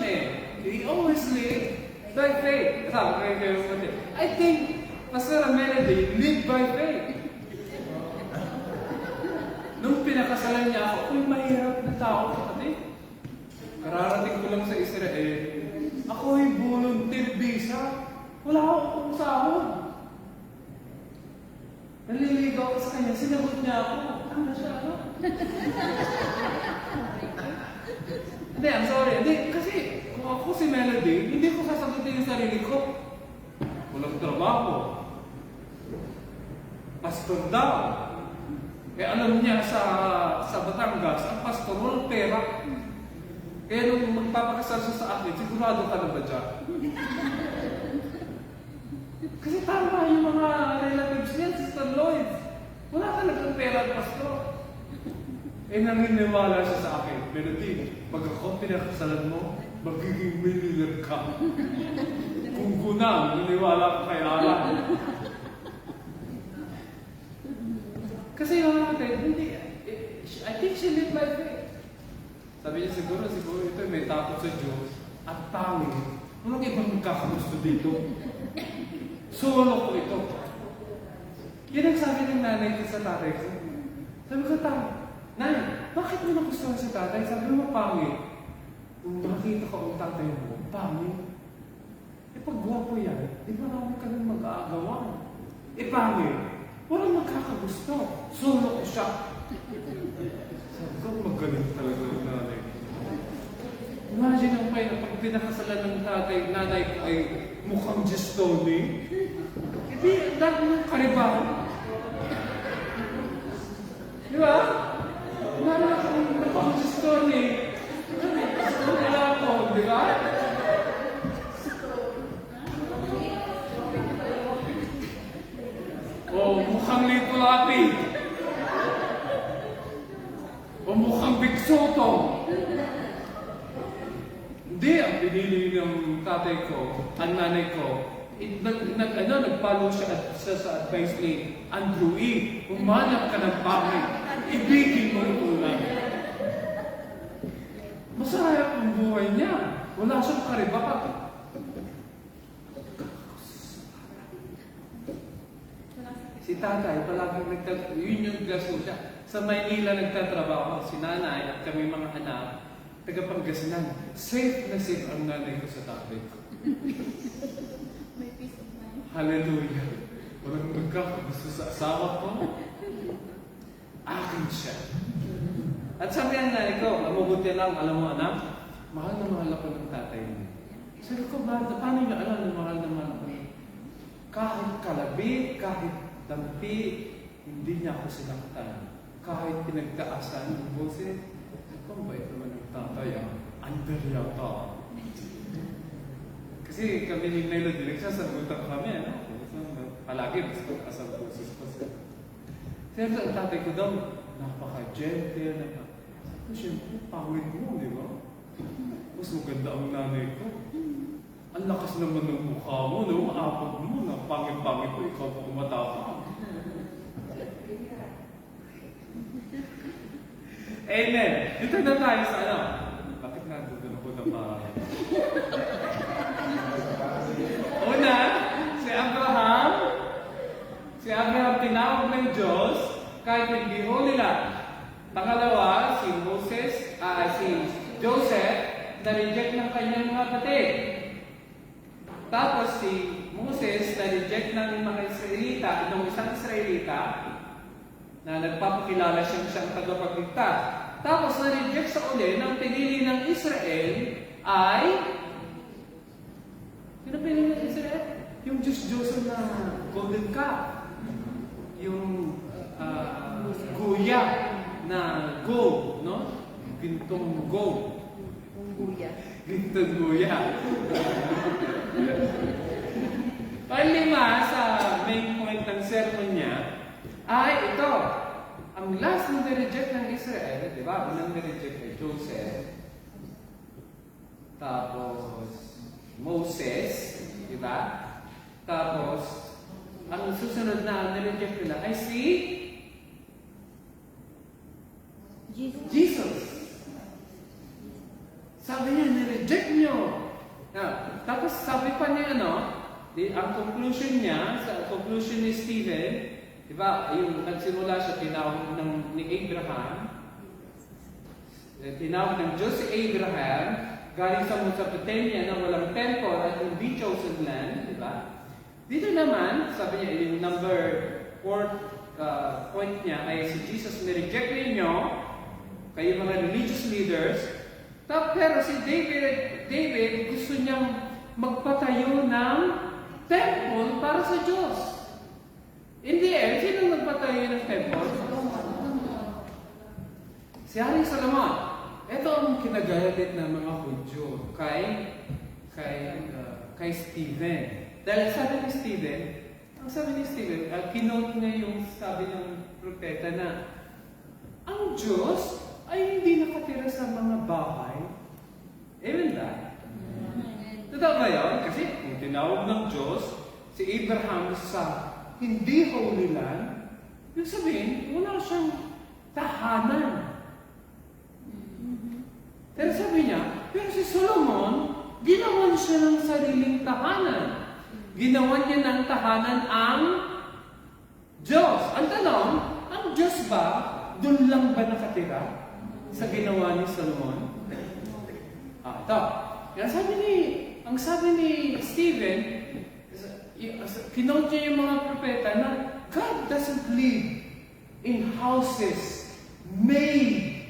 We always live by faith. I think, Pastor Melody, live by faith. Nung pinakasalan niya ako, mahirap na tao kapatid. Kararating ko lang sa Israel. Ako'y volunteer visa. Wala akong sahod. Naliligaw ako sa kanya, sinagot niya ako. Ano siya, Hindi, I'm sorry. Hindi, kasi kung ako si Melody, hindi ko sasagutin yung sarili ko. Walang trabaho. Pastor daw. Alam niya sa Batangas, ang pastor, walang pera. Kaya nung magpapakasal siya sa akin, sigurado ka na ba dyan? Kasi tama yung mga relatives niya, Sister Lloyd. Wala talagang pera ang pastor. Naniniwala siya sa akin, Melody, pag ako pinakasalan mo, magiging millionaire ka. Kung kunang, niniwala ka kay Alan. Kasi yung natin, I think she lived by faith. Sabi niya siguro ito may takot sa Diyos at pangit. Walang ibang kakagusto dito. Solo ko ito. Yan ang sabi ng nanay ko sa tatay ko. Sabi ko, Nay, bakit mo nagustuhan sa tatay? Sabi mo, pangit. Kung makita ko ang tatay mo, pangit. Pag gwapo yan, di marami ka nang mag-aagawan. Pangit. walang magkakagusto. Solo ko siya. Sabi ko, magaling talaga yung nanay ko. Imagine ang payo, pag pinakasalan ng nanay ko ay mukhang gestone. Hindi, ang dami ng karibahan. Di ba? Wala akong mukhang gestone. Wala ako, di ba? O mukhang Licolati. O mukhang Big Soto. Hindi, ang pinili ng tatay ko, ang nanay ko, nagpalo siya sa advice ni Andrew E. Umanap ka ng pangit. Ibigin mo yung ulan. Masaya ang buhay niya. Wala siyang karibakan. Si tatay, palaging yun yung gasto siya. Sa Maynila nagtatrabaho, si nanay at kami mga anak, taga-Pangasinan. Safe na safe ang nanay ko sa tatay ko. May peace of mind. Hallelujah. Walang magkakagusto sa asawa ko. Akin siya. At sabi ang nanay ko, mabuti lang, alam mo anak, mahal na mahal ako ng tatay niya. Sabi ko, paano niya alam na mahal na mahal ako? Kahit kalabi, kahit dampi, hindi niya ako sinaktan. Kahit pinagtaasan ng boses, ang bait naman ng tatay, under yata. Kasi kami ni Melody, nagsasagutan kami, ano? Palagi, mas pagkas ang boses ko siya. Siyempre, ang tatay ko daw, napaka-gentle, siyempre, pangit mo, di ba? Mas maganda ang nanay ko. Ang lakas naman ng mukha mo, no? Apag mo, na pangit-pangit ko, ikaw pa kumatapang. Amen. Dito na tayo sa ano? Bakit nandun ako na pa? Una, si Abraham tinawag ng Diyos kahit hindi Holy Land. Pangalawa, si Joseph na-reject ng kanyang mga kapatid. Tapos si Moses na-reject ng mga Israelita, itong isang Israelita, na nagpapakilala siyang tagapagligtas. Tapos na-reject sa uli ng pinili ng Israel ay sino pinili ng Israel? Yung Diyos na golden calf. Yung guya na gold, no? Gintong gold. Guya. Gintong guya. Panglima sa main point ng sermon niya ay ito. Ang last na nireject ng Israel, di ba? Unang nireject ay Joseph. Tapos, Moses, di ba? Tapos, ang susunod na nireject nila ay si Jesus. Sabi niya, nireject niyo. Tapos sabi pa niya, ang conclusion niya, sa conclusion ni Stephen, di ba, yung nagsimula siya, tinawag ni Abraham, tinawag ng Diyos si Abraham, galing sa Mesopotamia na walang temple at hindi chosen land, di ba? Dito naman, sabi niya, yung number 4 point niya ay si Jesus, nireject ninyo, kayo mga religious leaders, pero si David gusto niyang magpatayo ng temple para sa Diyos. In the end, sino nagpatayo ng temple? Si Haring Solomon. Ito ang kinagalit ng mga Hudyo kay Stephen. Dahil sabi ni Stephen, kinote niya yung sabi ng propeta na ang Diyos ay hindi nakatira sa mga bahay. Amen ba? Totoo ba yun? Kasi kung tinawag ng Diyos si Abraham sa hindi Holy Land, yung sabihin, wala siyang tahanan. Pero sabi niya, pero si Solomon, ginawa niya siya ng sariling tahanan. Ginawa niya ng tahanan ang Diyos. Ang tanong, ang Diyos ba, doon lang ba nakatira? Sa ginawa ni Solomon? Ito. Ang sabi ni Stephen, kinote niya yung mga propeta na God doesn't live in houses made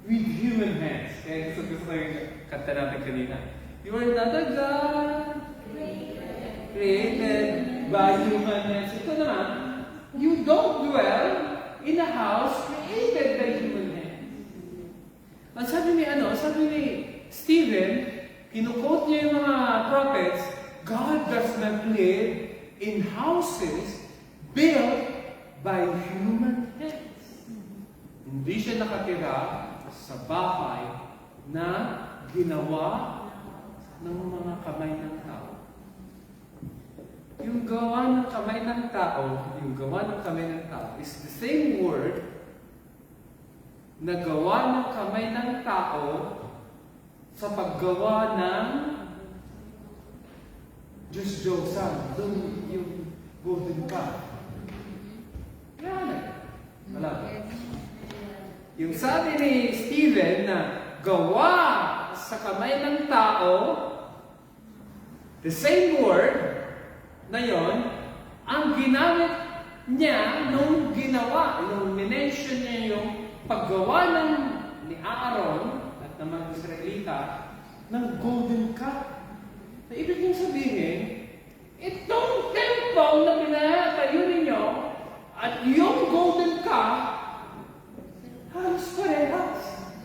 with human hands. Kaya gusto ko yung kanta natin kanina. You are not a God created by human hands. Ito naman, you don't dwell in a house created by human hands. Ang sabi ni Stephen, kinukote niya yung mga prophets, God does not live in houses built by human hands. Hindi siya nakatira sa bahay na ginawa ng mga kamay ng tao. Yung gawa ng kamay ng tao is the same word na gawa ng kamay ng tao sa paggawa ng Diyos Diyosan, doon yung golden calf. Yan. Wala ba? Yung sabi ni Stephen na gawa sa kamay ng tao, the same word na yon, ang ginamit niya nung minention niya yung paggawa ni Aaron at ng mga Israelita ng golden calf. Na ibig niyong sabihin, itong temple na pinatayo ninyo at yung golden calf, halos parehas.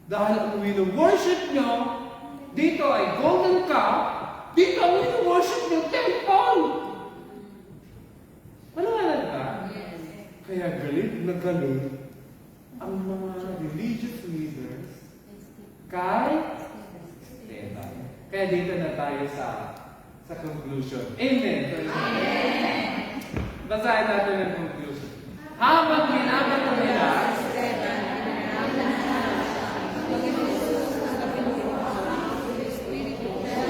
Dahil ang wino-worship nyo, dito ay golden calf, dito ang wino-worship nyo, temple! Manawalan ka? Kaya galit na galit ang mga religious leaders kay Stephen. Kaya dito na tayo sa conclusion. Amen. Basahin natin ang conclusion. Habang ginagawa nila,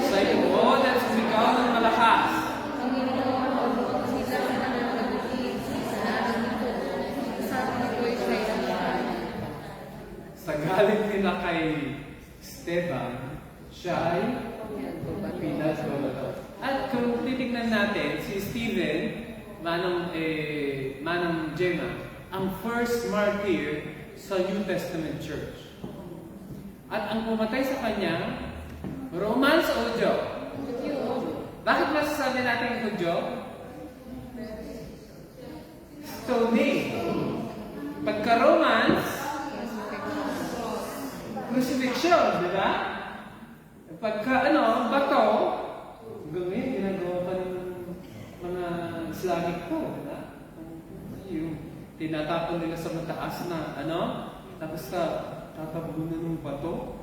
sa likod at sumigaw ng malakas. Sa galit nila kay Esteban, siya ay pinagbabato. At kung titignan natin, si Stephen, Manang Gemma, ang first martyr sa New Testament Church. At ang pumatay sa kanya, Romans o Hudyo? Bakit masasabi natin Hudyo? Stoning. Pagka-Romans, crucifixion, di ba? Pagka, bato, gawin, ginagawa pa ng mga Islamic po, di ba? Yung tinatapon nila sa mataas na, tapos tatabunan ng bato.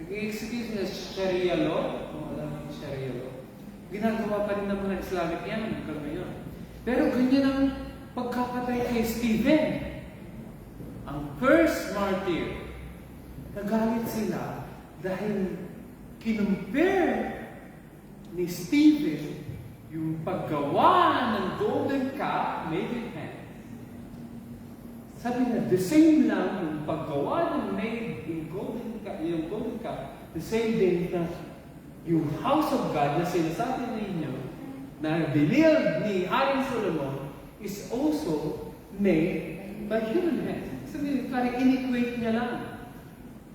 Nag-execute na Sharia law, kung alam yung Sharia law. Ginagawa pa rin ng mga Islamic yan, hanggang ngayon. Pero ganyan ang pagkakatay kay Stephen. Ang first martyr, nagalit sila dahil kinumpare ni Stephen yung paggawa ng golden calf made with hands. Sabi na, the same lang yung paggawa ng made in golden calf, the same din na yung house of God na sinasabi ninyo na binild ni Haring Solomon is also made by human hands. Sabi, parang in-equate niya lang.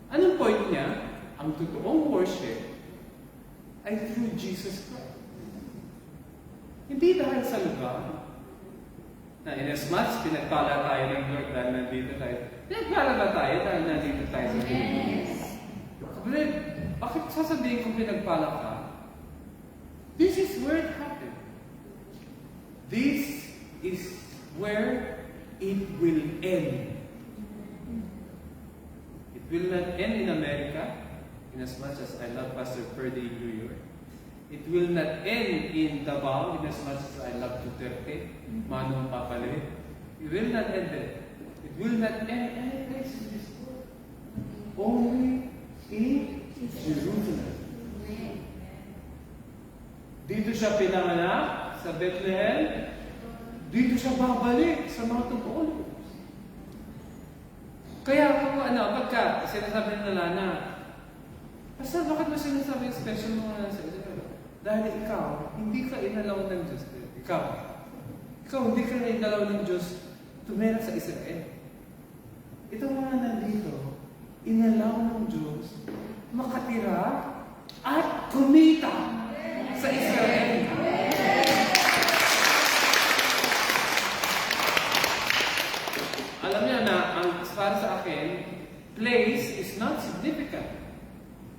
Anong point niya? Ang totoong worship ay through Jesus Christ. Hindi dahil sa lugar na in as much pinagpala tayo ng Lord dahil nandito tayo. Pinagpala ba tayo dahil nandito tayo sa Pilipinas? Kapatid, bakit sasabihin kung pinagpala ka? This is where it happened. This is where it will end. It will not end in America, in as much as I love Pastor Purdy in New York. It will not end in Davao, in as much as I love Duterte, Manong Papale. It will not end there. It will not end any place in this world. Only in Jerusalem. Dito siya pinanganak sa Bethlehem. Dito siya babalik sa mga tubuan. Kaya kung pagka sinasabi nila na, Pastor, bakit mo sinasabi yung special mo na sa Israel? Dahil ikaw, hindi ka inalaw ng Diyos. Ikaw, Ikaw, hindi ka na inalaw ng Diyos tumira sa Israel. Itong mga nandito, inalaw ng Diyos makatira at kumita sa Israel. Alam niyo na, para sa akin, place is not significant.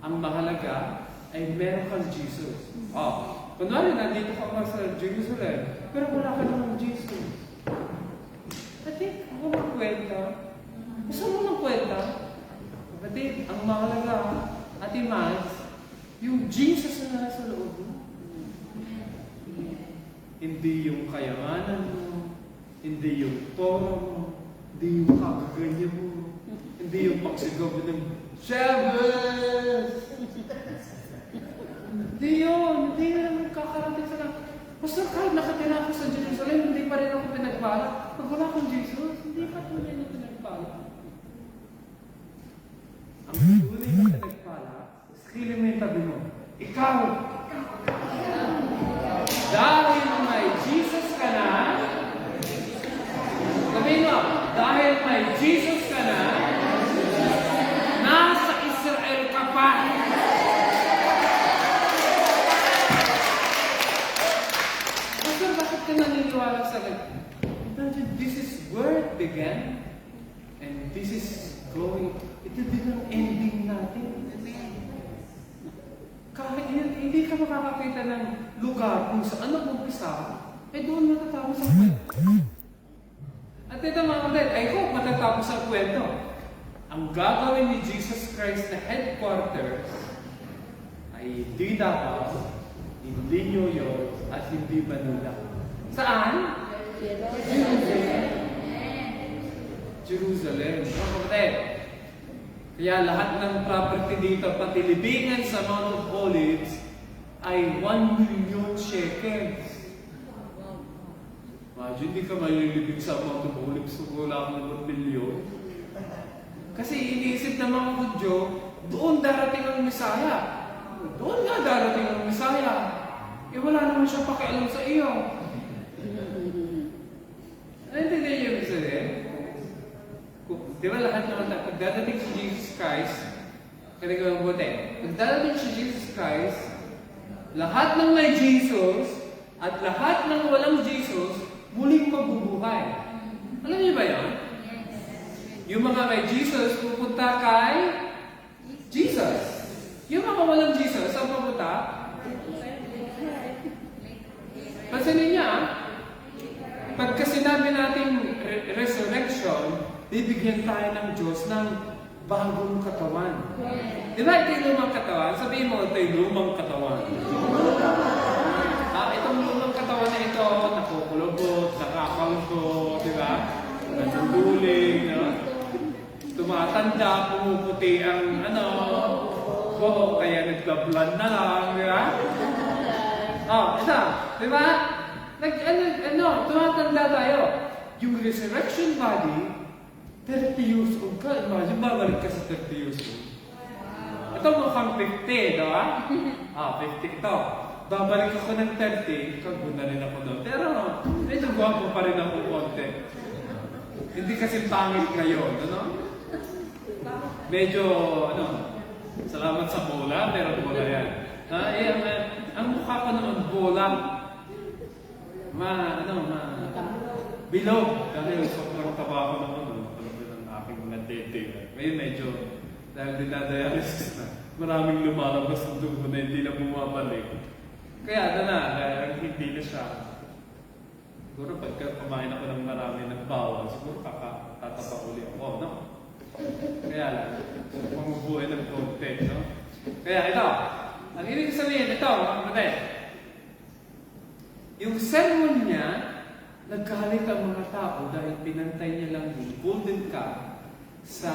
Ang mahalaga ay meron kang Jesus. Kunwari, nandito ka pa sa Jerusalem, pero wala ka namang Jesus. I think, ako magkwenta. Gusto mo magkwenta? Kapatid, ang mahalaga, Ate Mads, yung Jesus na nasa loob mo. Hindi yung kayamanan mo, hindi yung poro mo, hindi yung kakaganyan mo, hindi yung pagsigaw mo ng Shabbos! Hindi yun, hindi naman kakarating sa lang. Basta kahit nakatira ako sa Jerusalem, hindi pa rin ako pinagpala. Pag wala akong Jesus, hindi pa tunay na pinagpala. Ang tunay na pinagpala, skillin mo yung tabi mo. Ikaw! Dahil may Jesus ka na, sabihin mo, dahil may Jesus ka na, nasa Israel ka pa. Basta bakit ka naniniwala sa ganun? Imagine, this is where it began, and this is going, ito din ang ending natin. Kahit hindi ka makakakita ng lugar kung saan nag-umpisa, doon matatapos ang kwento. At ito mga kapatid, I hope matatapos ang kwento. Ang gagawin ni Jesus Christ na headquarters ay hindi Davao, hindi New York, at hindi Manila. Saan? Jerusalem. Mga kapatid, kaya lahat ng property dito, pati libingan sa Mount of Olives, ay 1 million shekels. Imagine, di ka malilibig sa Mount of Olives kung wala kang 1 million. Kasi iniisip ng mga Hudyo, doon darating ang Misaya. Doon nga darating ang Misaya. Wala naman siya pakialam sa iyo. Naintindihan niyo yung sabihin? Di ba lahat naman na, pag dadating si Jesus Christ, kaya ko mabuti, pag dadating si Jesus Christ, lahat ng may Jesus, at lahat ng walang Jesus, muling mabubuhay. Alam niyo ba yan? Yung mga may Jesus, pupunta kay Jesus. Yung mga walang Jesus, saan pupunta? Pansinin niya, pagka sinabi natin resurrection, bibigyan tayo ng Diyos ng bagong katawan. Di ba ito yung lumang katawan? Sabihin mo, ito yung lumang katawan. Itong lumang katawan na ito, nakukulubot, nakakalto, di ba? Natutuling, no? Tumatanda, pumuputi ang buhok, kaya nagla-blond na lang, di ba? Ito, di ba? Tumatanda tayo. Yung resurrection body, 30 years old ka. Imagine, babalik ka sa 30 years old. Ito mukhang 50, di ba? 50 ito. Babalik ako ng 30, kago na rin ako doon. Pero, medyo guwapo pa rin ako konti. Hindi kasi pangit ngayon, ano? Medyo, salamat sa bola, pero bola yan. Ang mukha ko naman bola, bilog. Dahil sobrang taba ko naman, ng aking mga dete. Ngayon medyo, dahil dinadialysis na, maraming lumalabas ng dugo na hindi na bumabalik. Kaya dahil hindi na siya. Siguro pagka kumain ako ng marami ng bawal, siguro tatapa uli ako, no? Kaya lang, mamubuhay ng content, no? Kaya ito, ang ibig sabihin, ito, mga kapatid, yung sermon niya, nagkahalit ang mga tao dahil pinantay niya lang yung golden calf sa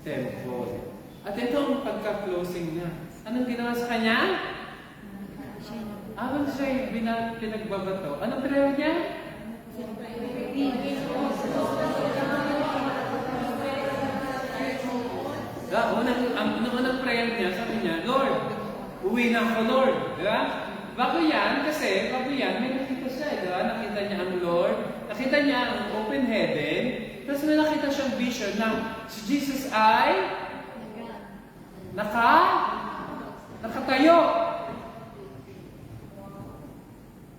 temple. At ito ang pagka-closing niya. Anong ginawa sa kanya? Habang siya pinagbabato, anong prayer niya? Unang prayer niya, sabi niya, Lord, uwi na ako, Lord. Di ba? Bago yan, may nakita siya, di ba? Nakita nakita niya ang Lord, nakita niya ang open heaven, tapos may nakita siyang vision na si Jesus ay nakatayo.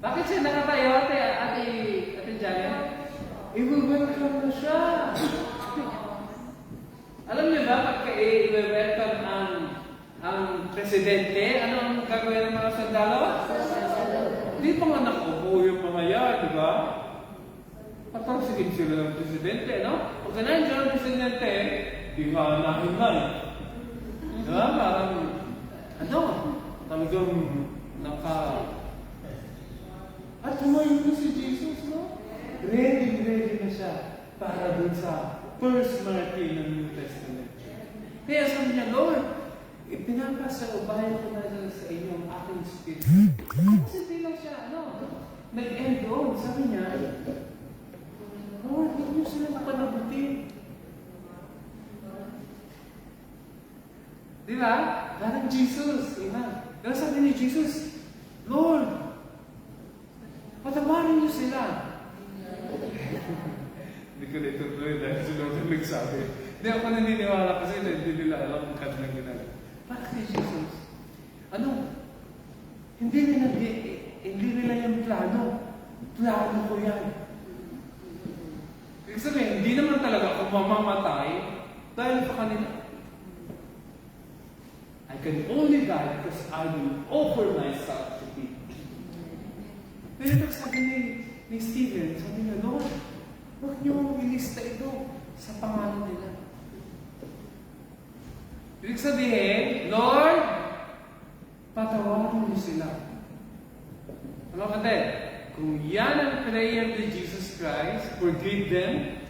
Bakit siya nakatayo, Ate Janet? I-welcome na siya. Alam niyo ba, pagka i-welcome ang presidente, ano ang gagawin ng mga sundalo? Hindi pa nga nakupo yung mga yan, di ba? Patalsigin sila ng presidente, no? Pagka nandiyan ang presidente, di ba nahingal? Di ba? Parang, talagang At tumayo na si Jesus, no? Ready na siya para dun sa first marking ng New Testament. Kaya sabi niya, Lord, ipinapasa-ubayan ko na sa inyo ang aking spirit. Kasi hindi lang siya, nag-end doon. Sabi niya, Lord, huwag niyo sila panabutin. Di ba? Parang Jesus, Kaya sabi ni Jesus, Lord, patawarin niyo sila. Hindi ko natutuloy dahil sunod ang nagsabi. Hindi ako naniniwala kasi hindi nila alam ang kanilang ginagawa. Bakit ni Jesus? Hindi nila yung plano. Plano ko yan. Ibig sabihin, hindi naman talaga ako mamamatay dahil sa kanila. I can only die because I will offer myself to people. Pero sabi ni Stephen, sabi niya, Lord, huwag niyo ilista ito sa pangalan nila. Ibig sabihin, Lord, patawarin niyo sila. Ano kapatid? Kung yan ang prayer ni Jesus Christ, forgive them.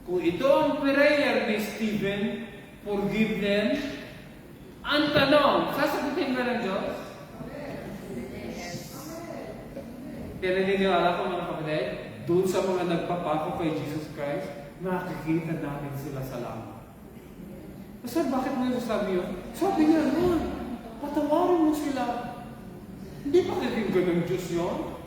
Kung ito ang prayer ni Stephen, forgive them. Ang tanong, sasagutin ba ng Diyos? Kaya naniniwala ko mga kapatid, doon sa mga nagpapako kay Jesus Christ, makikita natin sila sa langit. Pastor, bakit mo nasasabi yun? Sabi niya, Lord, patawarin mo sila. Hindi pa kikinggan ng Diyos yun?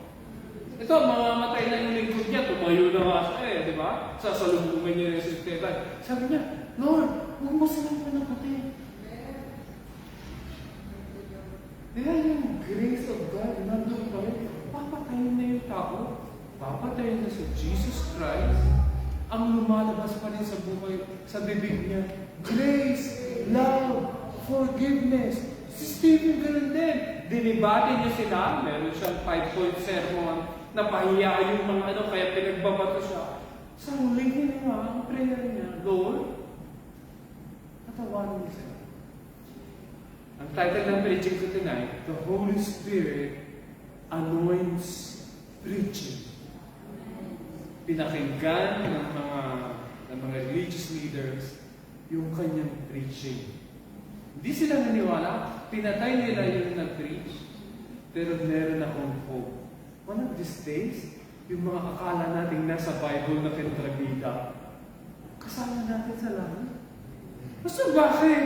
Ito, mamamatay na yung lingkod niya, tumayo na nga siya di ba? Sasalubungin niya yung Esteban. Sabi niya, Lord, huwag mo silang panagutin. Dahil yung grace of God, nandun pa rin. Papatayin na yung tao. Papatayin na si Jesus Christ. Ang lumalabas pa rin sa buhay, sa bibig niya. Grace, love, forgiveness. Si Stephen ganun din. Dinibati niya sila. Meron siyang 5-point sermon na pahiya yung mga kaya pinagbabato siya. Sa huling hiniwa, ang prayer niya, Lord, patawarin niyo sila. Ang title ng preaching ko tonight, The Holy Spirit Anoints Preaching. Pinakinggan ng mga religious leaders yung kanyang preaching. Hindi sila naniwala, pinatay nila yung nag-preach, pero meron akong hope. One of these days, yung mga akala nating nasa Bible na kintrabida, kasama natin sa langit. Basta bakit?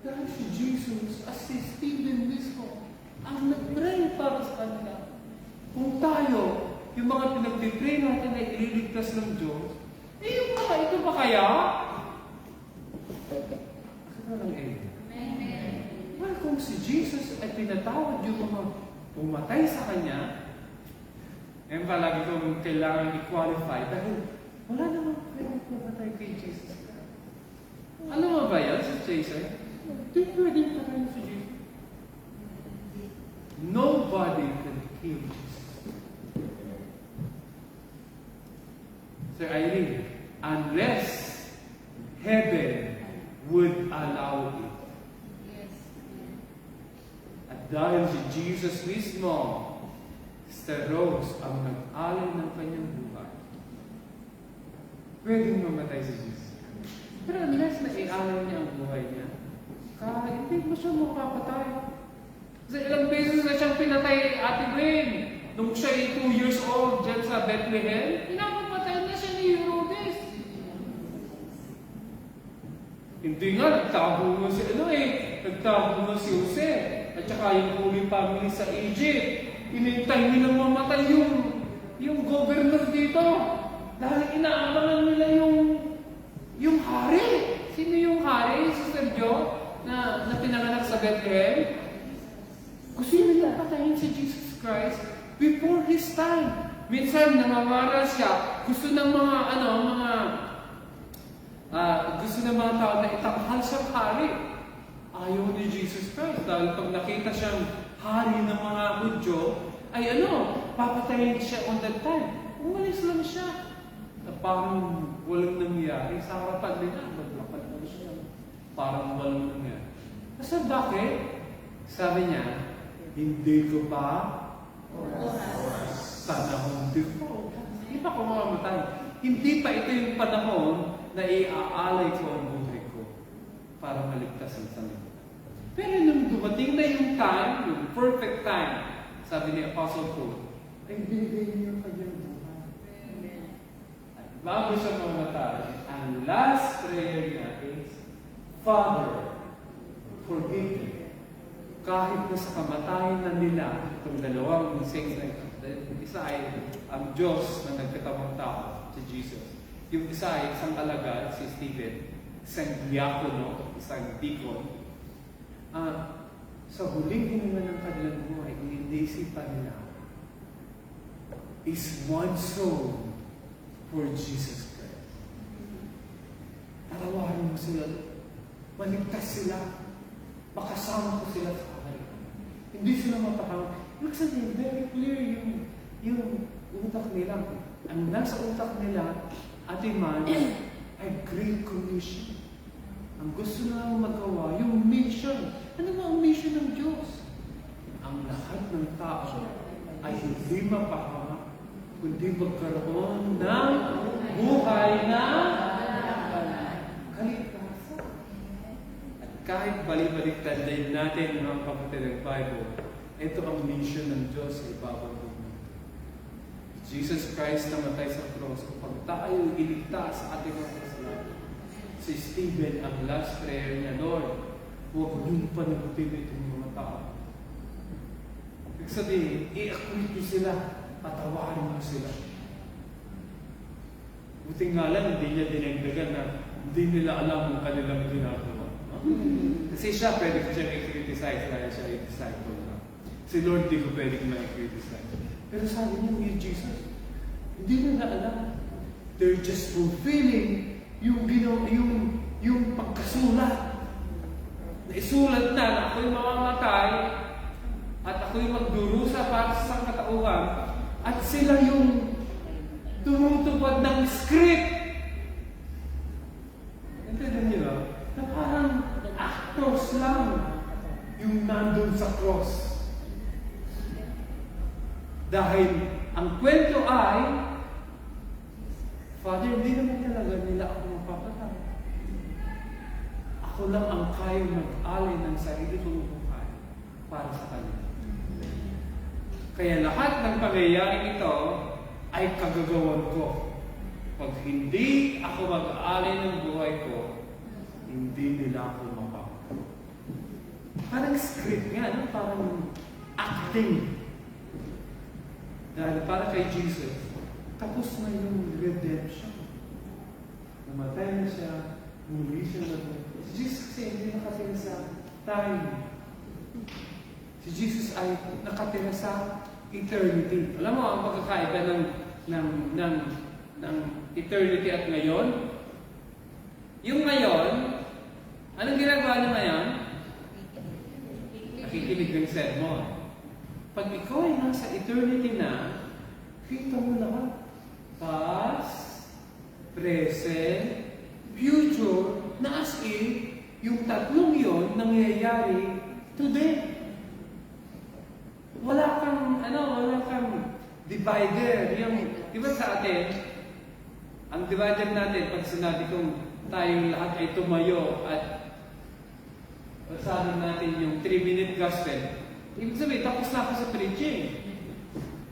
Dahil si Jesus, as si Stephen mismo, ang nag-pray para sa kanila. Kung tayo, yung mga pinag-pray natin ay ililigtas ng Diyos, yung mga ito ba kaya? Ano lang Well, kung si Jesus ay pinatawad yung mga pumatay sa Kanya, palagi kong kailangan i-qualify dahil wala namang pwedeng pumatay kay Jesus. Ano mo ba yan sa Jason? Hindi pwedeng patayin si Jesus. Nobody can kill Jesus. Sir Irene, unless heaven would allow it. At dahil si Jesus mismo, Sister Rose ang nag-alay ng kanyang buhay, pwedeng mamatay si Jesus. Pero unless na i-alay niya ang buhay niya, hindi mo siya makapatay. Kasi ilang beses na siyang pinatay Ate Gwen. Nung siya ay 2 years old dyan sa Bethlehem, pinapapatay na siya ni Herodes. Hindi nga, nagtago nga si Nagtago nga si Jose. At saka yung Holy Family sa Egypt. inintay nilang mamatay yung governor dito. Dahil inaabangan nila yung hari. Sino yung hari, Sister Jo, na pinanganak sa Bethlehem? Gusto nila patayin si Jesus Christ before His time. Minsan, namamara siya. Gusto ng gusto ng mga tao na itakahal siyang hari. Ayaw ni Jesus Christ. Dahil pag nakita siyang hari ng mga Hudyo, ay papatayin siya on that time. Umalis lang siya. Na parang walang nangyari. Sa harapan nila, maglakad lang siya. Parang walang nangyari. Kasi bakit? Sabi niya, hindi ko pa panahon before. Hindi pa ako mamamatay. Hindi pa ito yung panahon na iaalay ko ang buhay ko para maligtas ang sanlibutan. Pero nung dumating na yung time, yung perfect time, sabi ni Apostle Paul, ay binigay niyo ang kanyang buhay. At bago siya mamatay, ang last prayer niya is, Father, forgive me. Kahit na sa kamatayan na nila, itong dalawang saints na ito, isa ay ang Diyos na nagkatamang tao, si Jesus. Yung isa ay isang alagad, si Stephen, isang diakono, isang deacon. Sa huling hininga ng kanilang buhay, inisipan nila is one soul for Jesus Christ. Tarawarin mo sila, maligtas sila, makasama ko sila sa akin. Hindi sila mapahang. Ibig sabihin, very clear yung utak nila. Ang nasa utak nila, Ate Man, ay Great Commission. Ang gusto na magawa, yung mission. Ano ba ang mission ng Diyos? Ang lahat ng tao ay hindi mapahama, kundi magkaroon ng buhay na kaligtasan. At kahit balik-baliktad din natin ang kapatid ng Bible, ito ang mission ng Diyos sa ibabaw ng mundo. Jesus Christ namatay sa cross upang tayo iligtas sa ating mga kasalanan. Si Stephen, ang last prayer niya, Lord, huwag niyong panagutin itong mga tao. Ibig sabihin, i-acquit niyo sila, patawarin niyo sila. Buti nga lang, hindi niya dinagdagan na hindi nila alam ang kanilang ginagawa. Kasi siya, pwede ko siya i-criticize dahil siya ay disciple na. Si Lord, di ko pwede ma-criticize. Pero sabi niya, ni Jesus, hindi nila alam. They're just fulfilling yung pagkasulat. Naisulat na ako'y mamamatay at ako'y magdurusa para sa sangkatauhan at sila yung tumutupad ng script. Entiendan niyo ba? Na parang actors lang yung nandun sa cross. Dahil ang kwento ay, Father, hindi naman talaga nila ako mapapatay. Ako lang ang kayang mag-alay ng sarili kong buhay para sa kanila. Kaya lahat ng pangyayaring ito ay kagagawan ko. Pag hindi ako mag-alay ng buhay ko, hindi nila ako mapapatay. Parang script nga, no? Parang acting. Dahil para kay Jesus, tapos na yung redemption. Namatay na siya, muli siya na ito. Si Jesus kasi hindi nakatira sa time. Si Jesus ay nakatira sa eternity. Alam mo, ang pagkakaiba ng eternity at ngayon? Yung ngayon, anong ginagawa niya ngayon? Nakikinig ng sermon. Pag ikaw ay nasa eternity na, kita mo lahat. Past, present, future, na as in, yung tatlong yon nangyayari today. Wala kang divider. Di ba sa atin, ang divider natin, pag sinabi kong tayong lahat ay tumayo at basahin natin yung 3-minute gospel, ibig sabihin, tapos na ako sa preaching.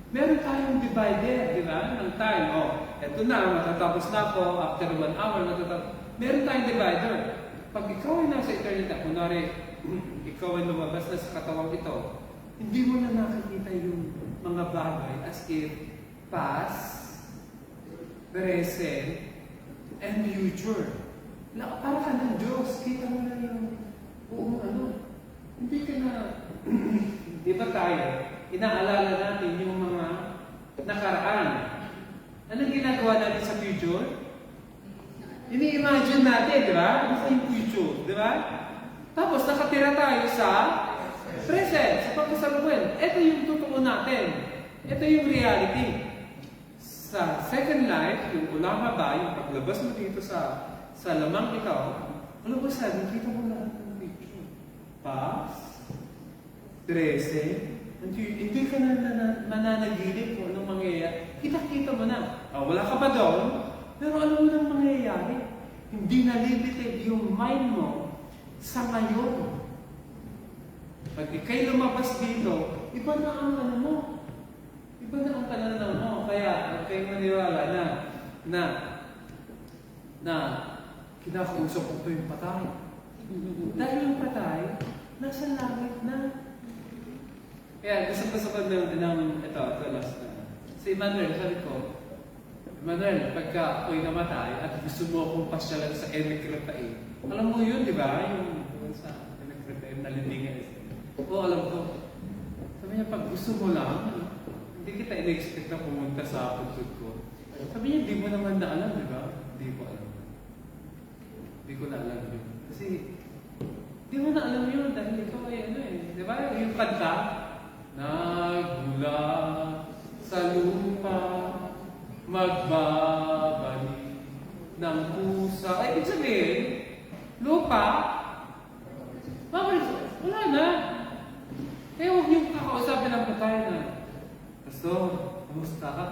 Meron tayong divider, di ba? Ng time. Eto na, matatapos na ako. After 1 hour, matatapos. Meron tayong divider. Pag ikaw ay nasa eternity, kunwari, ikaw ay lumabas na sa katawang ito, hindi mo na nakikita yung mga bagay as if past, present, and future. Para ka ng Diyos, kita mo na yung buong ano. Hindi ka na, di ba tayo, inaalala natin yung mga nakaraan. Anong ginagawa natin sa future? Ini-imagine natin, di ba? Ano sa yung future, di ba? Tapos nakatira tayo sa present, sa pagkasalukuyan. Ito yung totoo natin. Ito yung reality. Sa second life, yung ulama ba, yung paglabas mo dito sa lamang ikaw, ano ba sabi? Kita mo lahat ng future. Past, present, hindi ka na mananagilit kung anong mangyayari. Kita-kita mo na. Wala ka pa doon, pero alam mo nang mangyayari. Hindi na limited yung mind mo sa ngayon. Pag ikay lumabas dito, iba na ang ano mo. Iba na ang pananaw mo. Kaya, huwag kayong maniwala na kinakausap ko ito yung patay. Dahil yung patay, nasa langit na. Kaya, gusto ko ng ito, last na. Si Emmanuel, sabi ko, Emmanuel, pagka ako'y namatay at gusto mo akong pasyalan sa Emikratae, alam mo yun, di ba? Yung sa Emikratae, nalindingan. Oo, alam ko. Sabi niya, pag gusto mo lang, hindi kita in-expect na pumunta sa pagtut ko. Sabi niya, di mo naman na alam, di ba? Hindi ko alam. Hindi ko na alam yun. Kasi, di mo na alam yun dahil ikaw ay ano eh. Di ba? Yung kanta, nagmula sa lupa, magbabalik ng pusa. Ay, ibig sabihin, lupa, wala na. Kaya huwag niyong kakausapin ng patay na, Pastor, kumusta ka?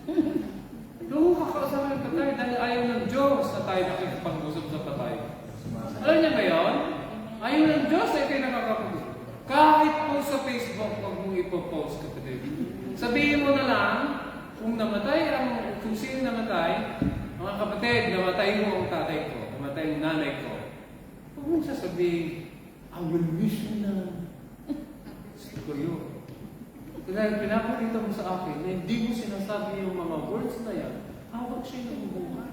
Huwag kakausapin ng patay dahil ayaw ng Diyos na tayo nakikipag-usap sa patay. Alam niya ba yun? Ayaw ng Diyos na ikaw nakakapag-usap. Kahit po sa Facebook, huwag mong ipopost kapatid. Sabihin mo na lang, kung sino namatay, mga kapatid, namatay mo ang tatay ko, namatay ang nanay ko. Huwag mong sasabihin, I will wish you na ko yun. Dahil pinapakita mo sa akin na hindi mo sinasabi yung mga words na yan, hawak siya ng buhay.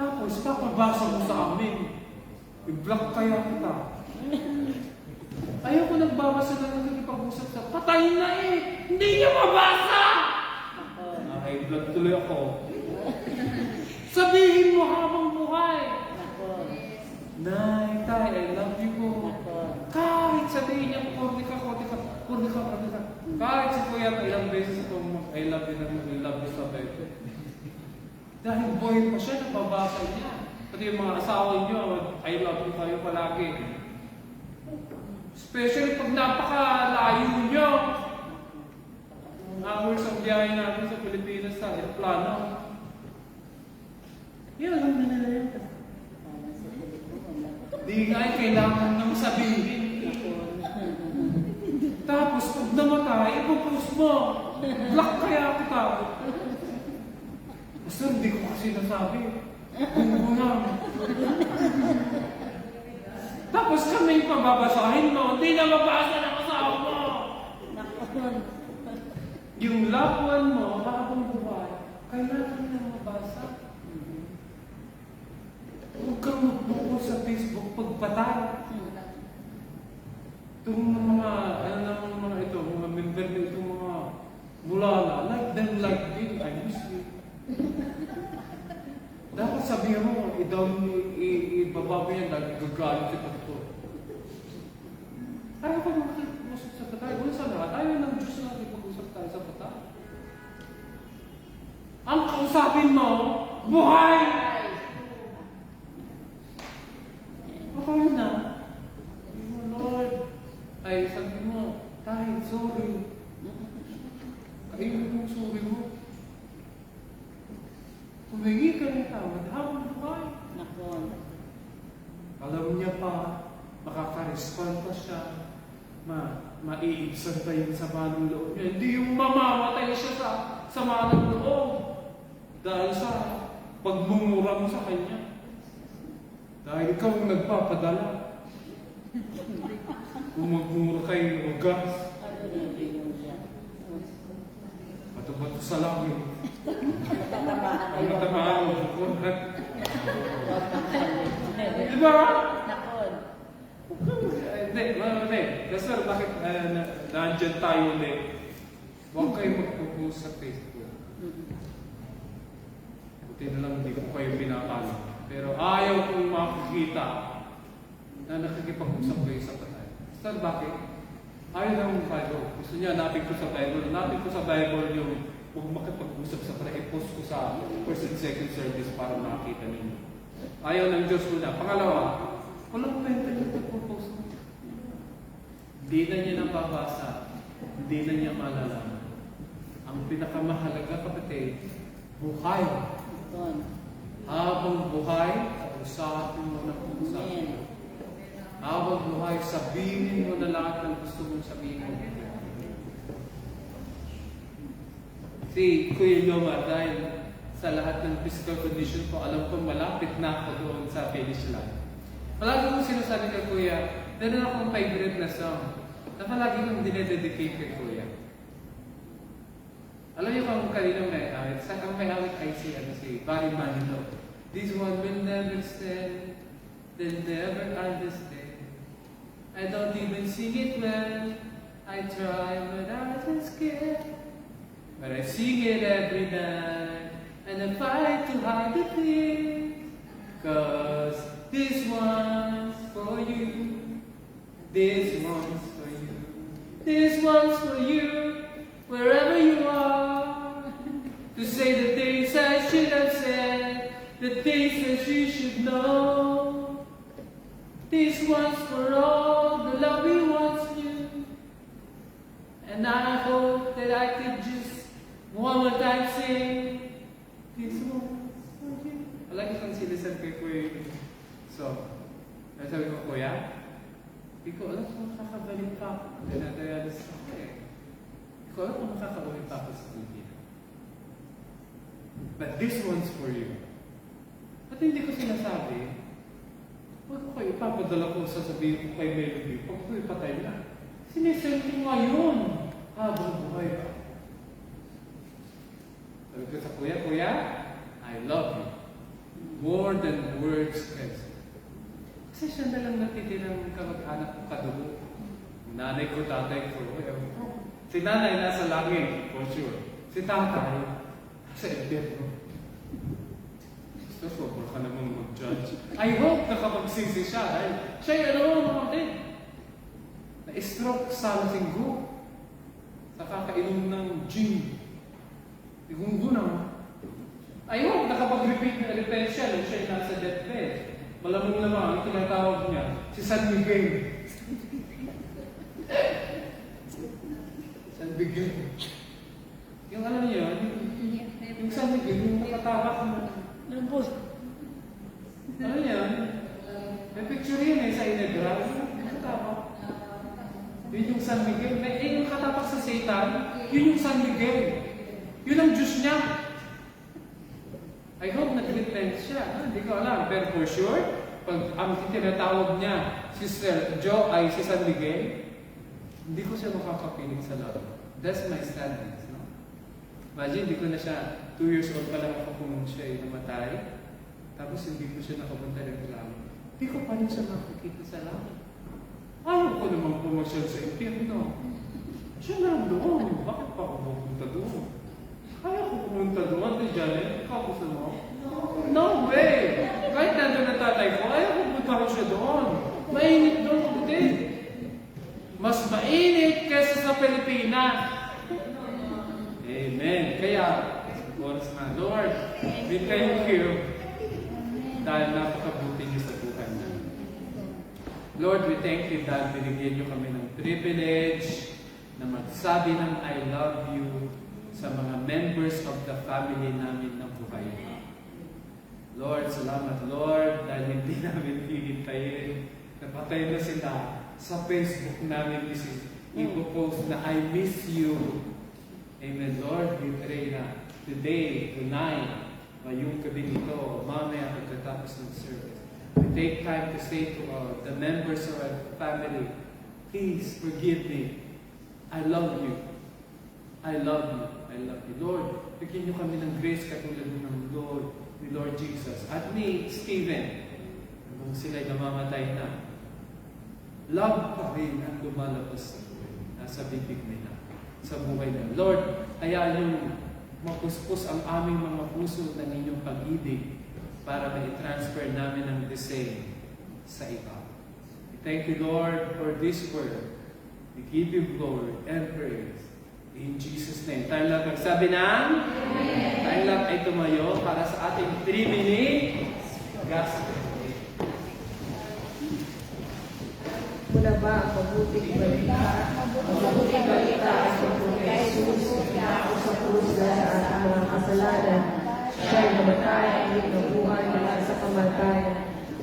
Tapos, papabasa mo sa amin. I-block kaya kita. Ayaw ko nagbabasa na nakikipag-usap sa patay na eh! Hindi niya mabasa! High-blood tuloy ako. Sabihin mo habang buhay. Nay, tay, I love you po. Kahit sabihin niya, kurdi ka. Kahit si Kuya ilang beses itong I love you sa bebe. Dahil boy pa siya, nababasa niya. Pati yung mga asawa niyo, I love you kayo palagi. Especially pag napakalayo niyo. Hours ang biyahe natin sa Pilipinas sa aeroplano. Yan, alam na nila yun. Di nga ay kailangan nang sabihin. Tapos pag namatay, ipopost mo. Block kaya kita. Basta hindi ko kasi nasabi. Bungo lang. Tapos kami pababasahin mo, hindi na mabasa ng asawa mo. Yung loved one mo, habang buhay, kailangan na mabasa. Huwag kang magbuko sa Facebook pagpatay. Itong mga, mga member na itong mga mulala, like them, like me, I miss you. Dapat sabihin mo, ibaba mo yan, gagalit kita ito. Ayaw ko makikipag-usap sa patay. Wala sa lahat, ayaw ng Diyos na makikipag-usap tayo sa patay. Ang kausapin mo, buhay! Okay na. Lord, ay sabi mo, tayo, sorry. Kainin mo sorry mo. Humingi ka ng tawad habang buhay. Alam niya pa, makaka-respond pa siya, maiibsan pa yung sama ng loob niya. Hindi yung mamamatay siya sa sama ng loob dahil sa pagmumura mo sa kanya. Dahil ikaw ang nagpapadala. Umagmura kayo ng gas. Bato-bato sa langit. Ang matamaan mo bukuhan. Diba? Hindi. Kasi bakit nandyan tayo ulit? Huwag kayo magpupost sa Facebook. Buti na lang hindi ko kayo pinakala. Pero ayaw kong makikita na nakikipag-usap kayo sa patay. Saan bakit? Ayaw lang ng Bible. Gusto niya, hanapin ko sa Bible. Hanapin ko sa Bible yung huwag makipag-usap sa patay. I-post ko sa first and second service para makita ninyo. Ayaw ng Diyos ko na. Pangalawa, walang kwenta yung pag-post mo. Hindi na niya nababasa. Hindi na niya malalaman. Ang pinakamahalaga, kapatid, buhay. Habang buhay, usapin mo ng usapin. Habang buhay, sabihin mo na lahat ng gusto mong sabihin. Si Kuya Yoma, dahil sa lahat ng physical condition ko, alam ko malapit na ako doon sa finish line. Palagi kong sinasabi kay Kuya, meron akong favorite na song na palagi kong dinededicate kay Kuya. Alam niyo kung kanina may awit, ang may awit ay si Barry Manilow. This one will never stand, they'll never understand. I don't even sing it well, I try but I just can't. But I sing it every night, and I fight to hide the things. Cause this one's for you, this one's for you, this one's for you, wherever you are. To say the things I should have said, the things that you should know. This one's for all the love we once knew. And I hope that I could just one more time sing, this one's for you. Palagi kong silisan kay Kuya. So, sabi ko, Kuya, hindi ko alam kung makakabalik pa ako. Dinadayalis ako eh. Hindi ko alam kung makakabalik pa ako sa TV. But this one's for you. At hindi ko sinasabi, huwag ko kayo ipapadala ko sasabihin ko kay Melody, huwag ko ipatay na. Sinisend ko ngayon habang buhay pa. Sabi ko sa Kuya, Kuya, I love you. More than words can say. Kasi siya na lang natitirang kamag-anak ko kadugo. Nanay ko, tatay ko, si nanay nasa langit, for sure. Si tatay, sa impyerno. So, sobra ka namang mag-judge. I hope nakapagsisi siya dahil siya yung alam mo mga kapatid. Na-stroke sa linggo. Sa kakainom ng gin. Igunggunang. I hope nakapag-repeat na repent siya nung siya yung nasa deathbed. Malamang naman ang tinatawag niya, si San Miguel. San Miguel. Yung alam niyo, yung San Miguel, yung nakatabak na lambos. Alam niyo, may picture yun sa Inegral, yung nakatabak. Yun yung San Miguel. Yung nakatapak sa Satan, yun yung San Miguel. Yun ang Diyos niya. I hope nag-repent siya. Hindi ko alam. Pero for sure, pag ang tinatawag niya, Sister Jo ay si San Miguel, hindi ko siya makakapiling sa love. That's my standings. No? Imagine, hindi ko na siya, 2 years old pa lang ako kung siya ay namatay. Tapos hindi ko siya nakapunta ng langit. Hindi ko pa rin siya makikita sa langit. Ayaw ko naman pumasyon sa impyerno. Siya na lang doon. Bakit pa ako pupunta doon? Ayaw ko pumunta doon. Ate Janet, ikaw gusto mo? No way! Kahit nandun ang tatay ko, ayaw ko pumunta ko siya doon. Mainit doon, kapatid. Mas mainit kaysa sa Pilipinas. Amen. Kaya, oras na, Lord, we thank you dahil napakabuti niyo sa buhay namin. Lord, we thank you dahil binigyan niyo kami ng privilege na magsabi ng I love you sa mga members of the family namin na buhay. Lord, salamat Lord dahil hindi namin hihintayin. Napatay na sila sa Facebook namin ipopost na I miss you. Amen, Lord, we pray na today, tonight, ngayong gabi nito, mamaya pagkatapos ng service, We take time to say to the members of our family, please forgive me. I love you. I love you. I love you. Lord, bigyan niyo kami ng grace katulad ng Lord, ni Lord Jesus. At ni Stephen, nung sila'y namamatay na, love pa rin ang lumalabas nasa bibig nila sa buhay nila. Lord, kaya yung mapuspos ang aming mga puso ng inyong pag-ibig para ma-transfer namin ang the same sa iba. We thank you, Lord, for this word. We give you glory and praise. In Jesus' name. Tayo lang magsabi ng tayo lang ay tumayo para sa ating 3-minute gospel. Mula ba ang mabuting balita? Ang mabuting balita ay tungkol kay Jesus, pinako sa krus dahil sa ating mga kasalanan. Siya'y namatay, hindi nabuhay mula sa kamatayan.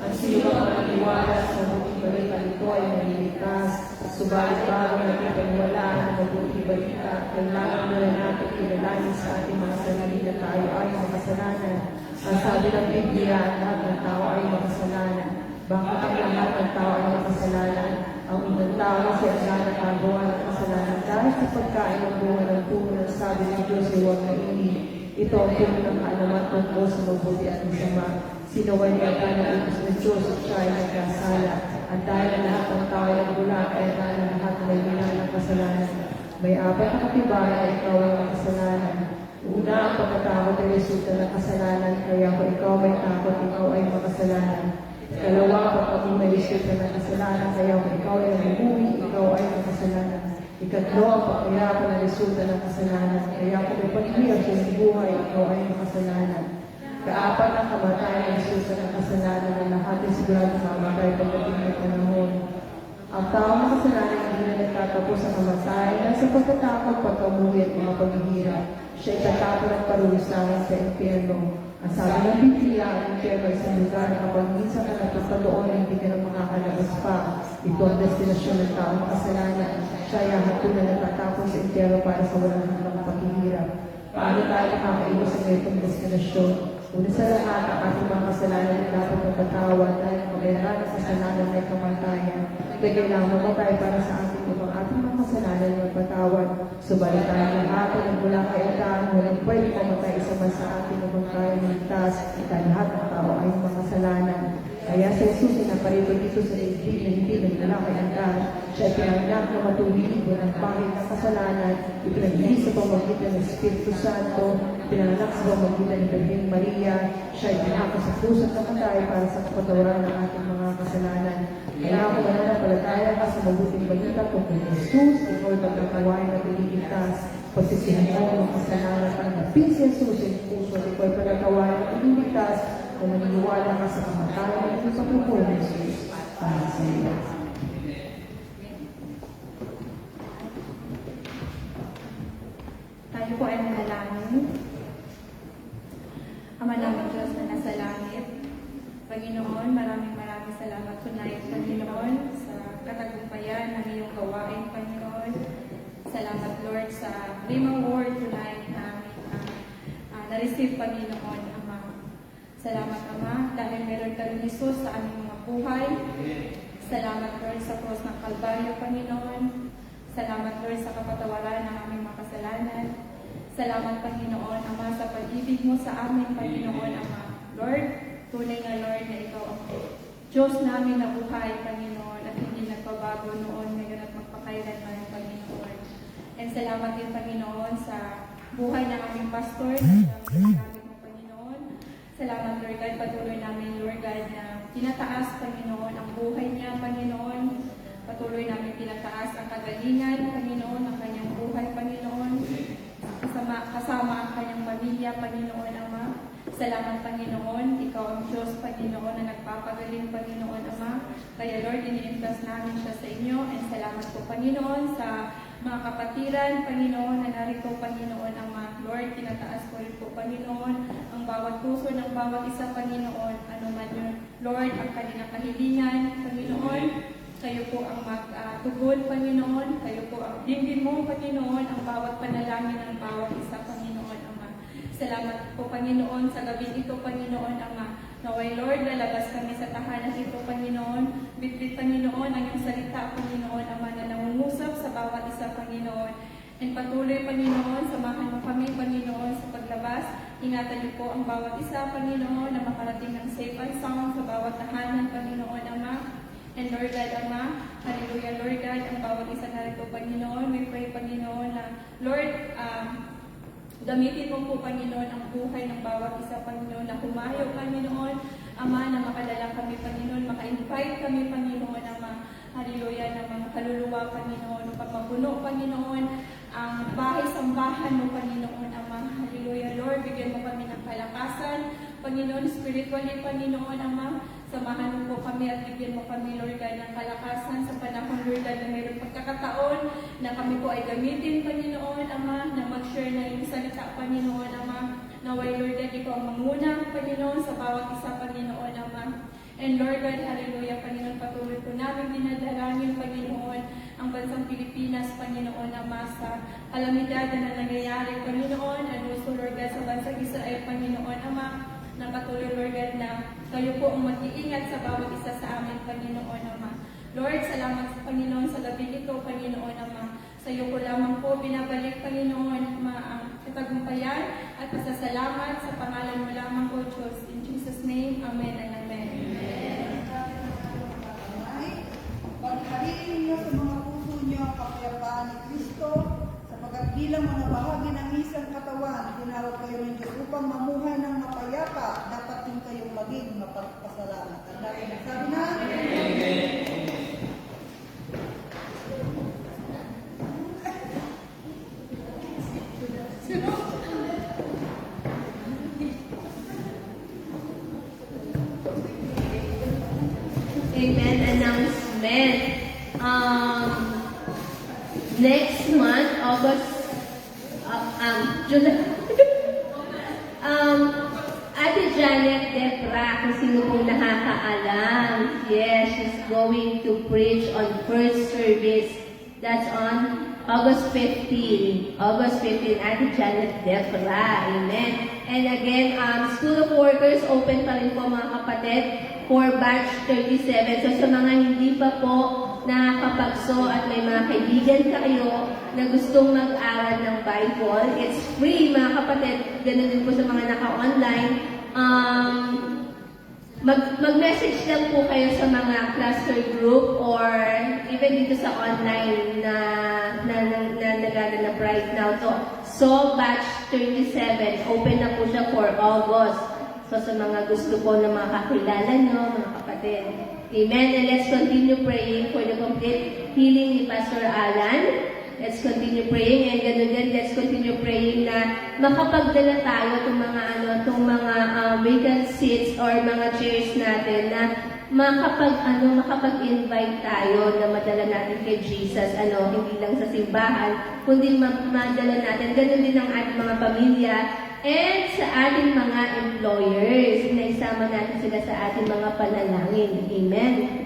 Ang sino ang maniwala sa mabuting balita nito ay maliligtas. Subalit bago natin paniwalaan ang mabuting balita, kailangan muna natin kinalanin sa ating mga sarili na tayo ay makasalanan. Ang sabi ng Biblia, lahat ng tao ay makasalanan. Bakit ang lahat ng tao ay makasalanan? Ang unang tao si Adan nakagawa ng kasalanan dahil sa pagkain ng bunga ng puno ng sabi ng Diyos ay huwag maingin. Ito ang puno ng kaalaman tungkol sa mabuti at masama. Sinuway ni Adan ang utos ng Diyos at siya ay nagkasala. At dahil ang lahat ng tao ay nagbula, kaya dahil ang lahat ay bilang ng kasalanan. May apat na katibayan na ikaw ay makasalanan. Una, ang pagkatakot ay resulta ng kasalanan, kaya kung ikaw may takot, ikaw ay makasalanan. Ikalawa, pagkating may resulta ng kasalanan, kaya kung ikaw ay namumuhi, ikaw ay makasalanan. Ikatlo, ang pagkayapa na resulta ng kasalanan, kaya kung may paghirap sa iyong buhay, ikaw ay makasalanan. Kaapat, ang kamatayan na resulta ng kasalanan, na lahat ay sigurado mamatay pagdating ng panahon. Ang taong makasalanan hindi na nagtatapos sa kamatayan dahil sa pagkatakot, pagkamuhi at mga paghihirap. Siya ay tatapon at parurusahan sa impyerno. Ang sabi ng Biblia, ang impyerno ay isang lugar na kapag minsan ka napunta doon ay hindi ka na makakalabas pa. Ito ang destinasyon ng taong makasalanan. Siya ay hatulan at tatapon sa impyerno para sa walang hanggang paghihirap. Paano tayo nakakaiwas sa ganitong destinasyon? Una sa lahat, ang ating mga kasalanan ay dapat magpatawad dahil kabayaran ng kasalanan ay kamatayan. Kaya kailangan mamatay para sa ating mga kasalanan ay magpatawad. Subalit tayo lahat ay nagmula kay Adan, walang pwede mamatay isa man sa ating upang tayo ligtas. Dahil lahat ng tao ay makasalanan. Kaya si Jesus ay naparito dito sa daigdig na hindi nagmula kay Adan. Siya ay pinanganak na matuwid, walang pangit na kasalanan, ipinagbigay sa pamamagitan ng Espiritu Santo, pinanganak sa pamamagitan ng Birheng Maria. Siya ay pinako sa krus at namatay para sa kapatawaran ng ating mga kasalanan. Kaya kung nananampalataya ka sa mabuting balita tungkol kay Jesus, ikaw ay pagkakawain at ililigtas. Pagsisihan mo ang kasalanan at tanggapin si Jesus sa iyong puso at ikaw ay pagkakawain at ililigtas kung maniniwala ka sa kamatayan at sa pagpupulong ng Jesus para sa iyo. Tayo po ay manalangin. Ama namin Diyos na nasa langit, Panginoon, maraming salamat tonight, Panginoon, sa katagumpayan ng iyong gawain, Panginoon. Salamat, Lord, sa limang word tonight na na-receive, Panginoon, Ama. Salamat, Ama, dahil meron ka rin Jesus sa aming mga buhay. Salamat, Lord, sa cross ng Kalbaryo, Panginoon. Salamat, Lord, sa kapatawaran ng aming mga kasalanan. Salamat, Panginoon, Ama, sa pag-ibig mo sa amin, Panginoon, Ama. Lord, tunay nga, Lord, na ikaw ang Diyos namin na buhay, Panginoon, at hindi nagbabago noon, ngayon at magpakailanman, Panginoon. And salamat din, Panginoon, sa buhay ng aming pastor, na sinasabi mo, Panginoon. Salamat, Lord God, patuloy namin, Lord God, na tinataas, Panginoon, ang buhay niya, Panginoon. Patuloy namin tinataas ang kagalingan, Panginoon, ang kanyang buhay, Panginoon. Kasama ang kanyang pamilya, Panginoon, Ama. Salamat, Panginoon. Ikaw ang Diyos, Panginoon, na nagpapagaling, Panginoon, Ama. Kaya, Lord, ini-entrust namin siya sa inyo. And salamat po, Panginoon, sa mga kapatiran, Panginoon, na narito, Panginoon, Ama. Lord, tinataas ko rin po, Panginoon, ang bawat puso ng bawat isa, Panginoon. Ano man yun, Lord, ang kanilang kahilingan, Panginoon. Kayo po ang magtugon, Panginoon. Kayo po ang dinggin mo, Panginoon, ang bawat panalangin ng bawat isa, Panginoon, Ama. Salamat po, Panginoon, sa gabi ito, Panginoon, Ama. Naway, Lord, lalabas kami sa tahanan And patuloy, Panginoon, samahan mo kami, Panginoon, sa paglabas. Ingatan niyo po ang bawat isa, Panginoon, na makarating ng safe and sound sa bawat tahanan, Panginoon, Ama. And Lord God, Ama, hallelujah, Lord God, ang bawat isa na rito, Panginoon, we pray, Panginoon, na Lord, gamitin mo po, Panginoon, ang buhay ng bawat isa, Panginoon, na humayo, Panginoon, Ama, na makadala kami, Panginoon, maka-invite kami, Panginoon, Ama, hallelujah, na mga kaluluwa, Panginoon, upang mapuno, Panginoon, ang bahay-sambahan mo, Panginoon, Ama, hallelujah, Lord, bigyan mo kami ng kalakasan, Panginoon, spiritually, Panginoon, Ama, samahan mo po kami at bigyan mo kami, Lord God, ng kalakasan sa panahon, Lord God, na mayroong pagkakataon na kami po ay gamitin, Panginoon, Ama, na mag-share na yung salita, Panginoon, Ama, naway, Lord God, ikaw ang manguna, Panginoon, sa bawat isa, Panginoon, Ama. And Lord God, hallelujah, Panginoon, patuloy po namin dinadalangin, Panginoon, ang bansang Pilipinas, Panginoon, Ama, sa kalamidad na nangyayari, Panginoon, and also, Lord God, sa bansang Israel, Panginoon, Ama, na patuloy, Lord God, na kayo po ang mag-iingat sa bawat isa sa amin, Panginoon, Ama. Lord, salamat sa Panginoon sa gabi ito, Panginoon, Ama. Sa iyo ko lamang po binabalik, Panginoon, Ama, ang katagumpayan at pasasalamat sa pangalan mo lamang po, Diyos. In Jesus' name, Amen and Amen. Pagpaliin niyo sa mga puso niyo ang kapayapaan ni Kristo, sapagkat bilang mga bahagi ng isang katawan, tinawag kayo ng Diyos upang mamuhay ng mapayapa, dapat din kayong maging mapagpasalamat. Ang dami nagsabi na, Amen. Announcement. Next month, August, July. Ate Janet Depra, kung sino pong nakakaalam. Yes, she's going to preach on first service. That's on August 15. August 15, Ate Janet Depra. Amen. And again, School of Workers open pa rin po, mga kapatid, for batch 37. So sa mga hindi pa po nakakapagso at may mga kaibigan kayo na gustong mag-aral ng Bible, it's free, mga kapatid. Ganun din po sa mga naka-online. Mag-message lang po kayo sa mga cluster group or even dito sa online na nagaganap right now. So batch 37, open na po siya for August. So sa mga gusto po na makakilala nyo, mga kapatid. Amen. And let's continue praying for the complete healing ni Pastor Alan. Let's continue praying, and ganun din, let's continue praying na makapagdala tayo itong mga vacant seats or mga chairs natin na makapag-invite tayo na madala natin kay Jesus, hindi lang sa simbahan, kundi madala natin, ganun din ang ating mga pamilya and sa ating mga employers, na isama natin sila sa ating mga panalangin. Amen.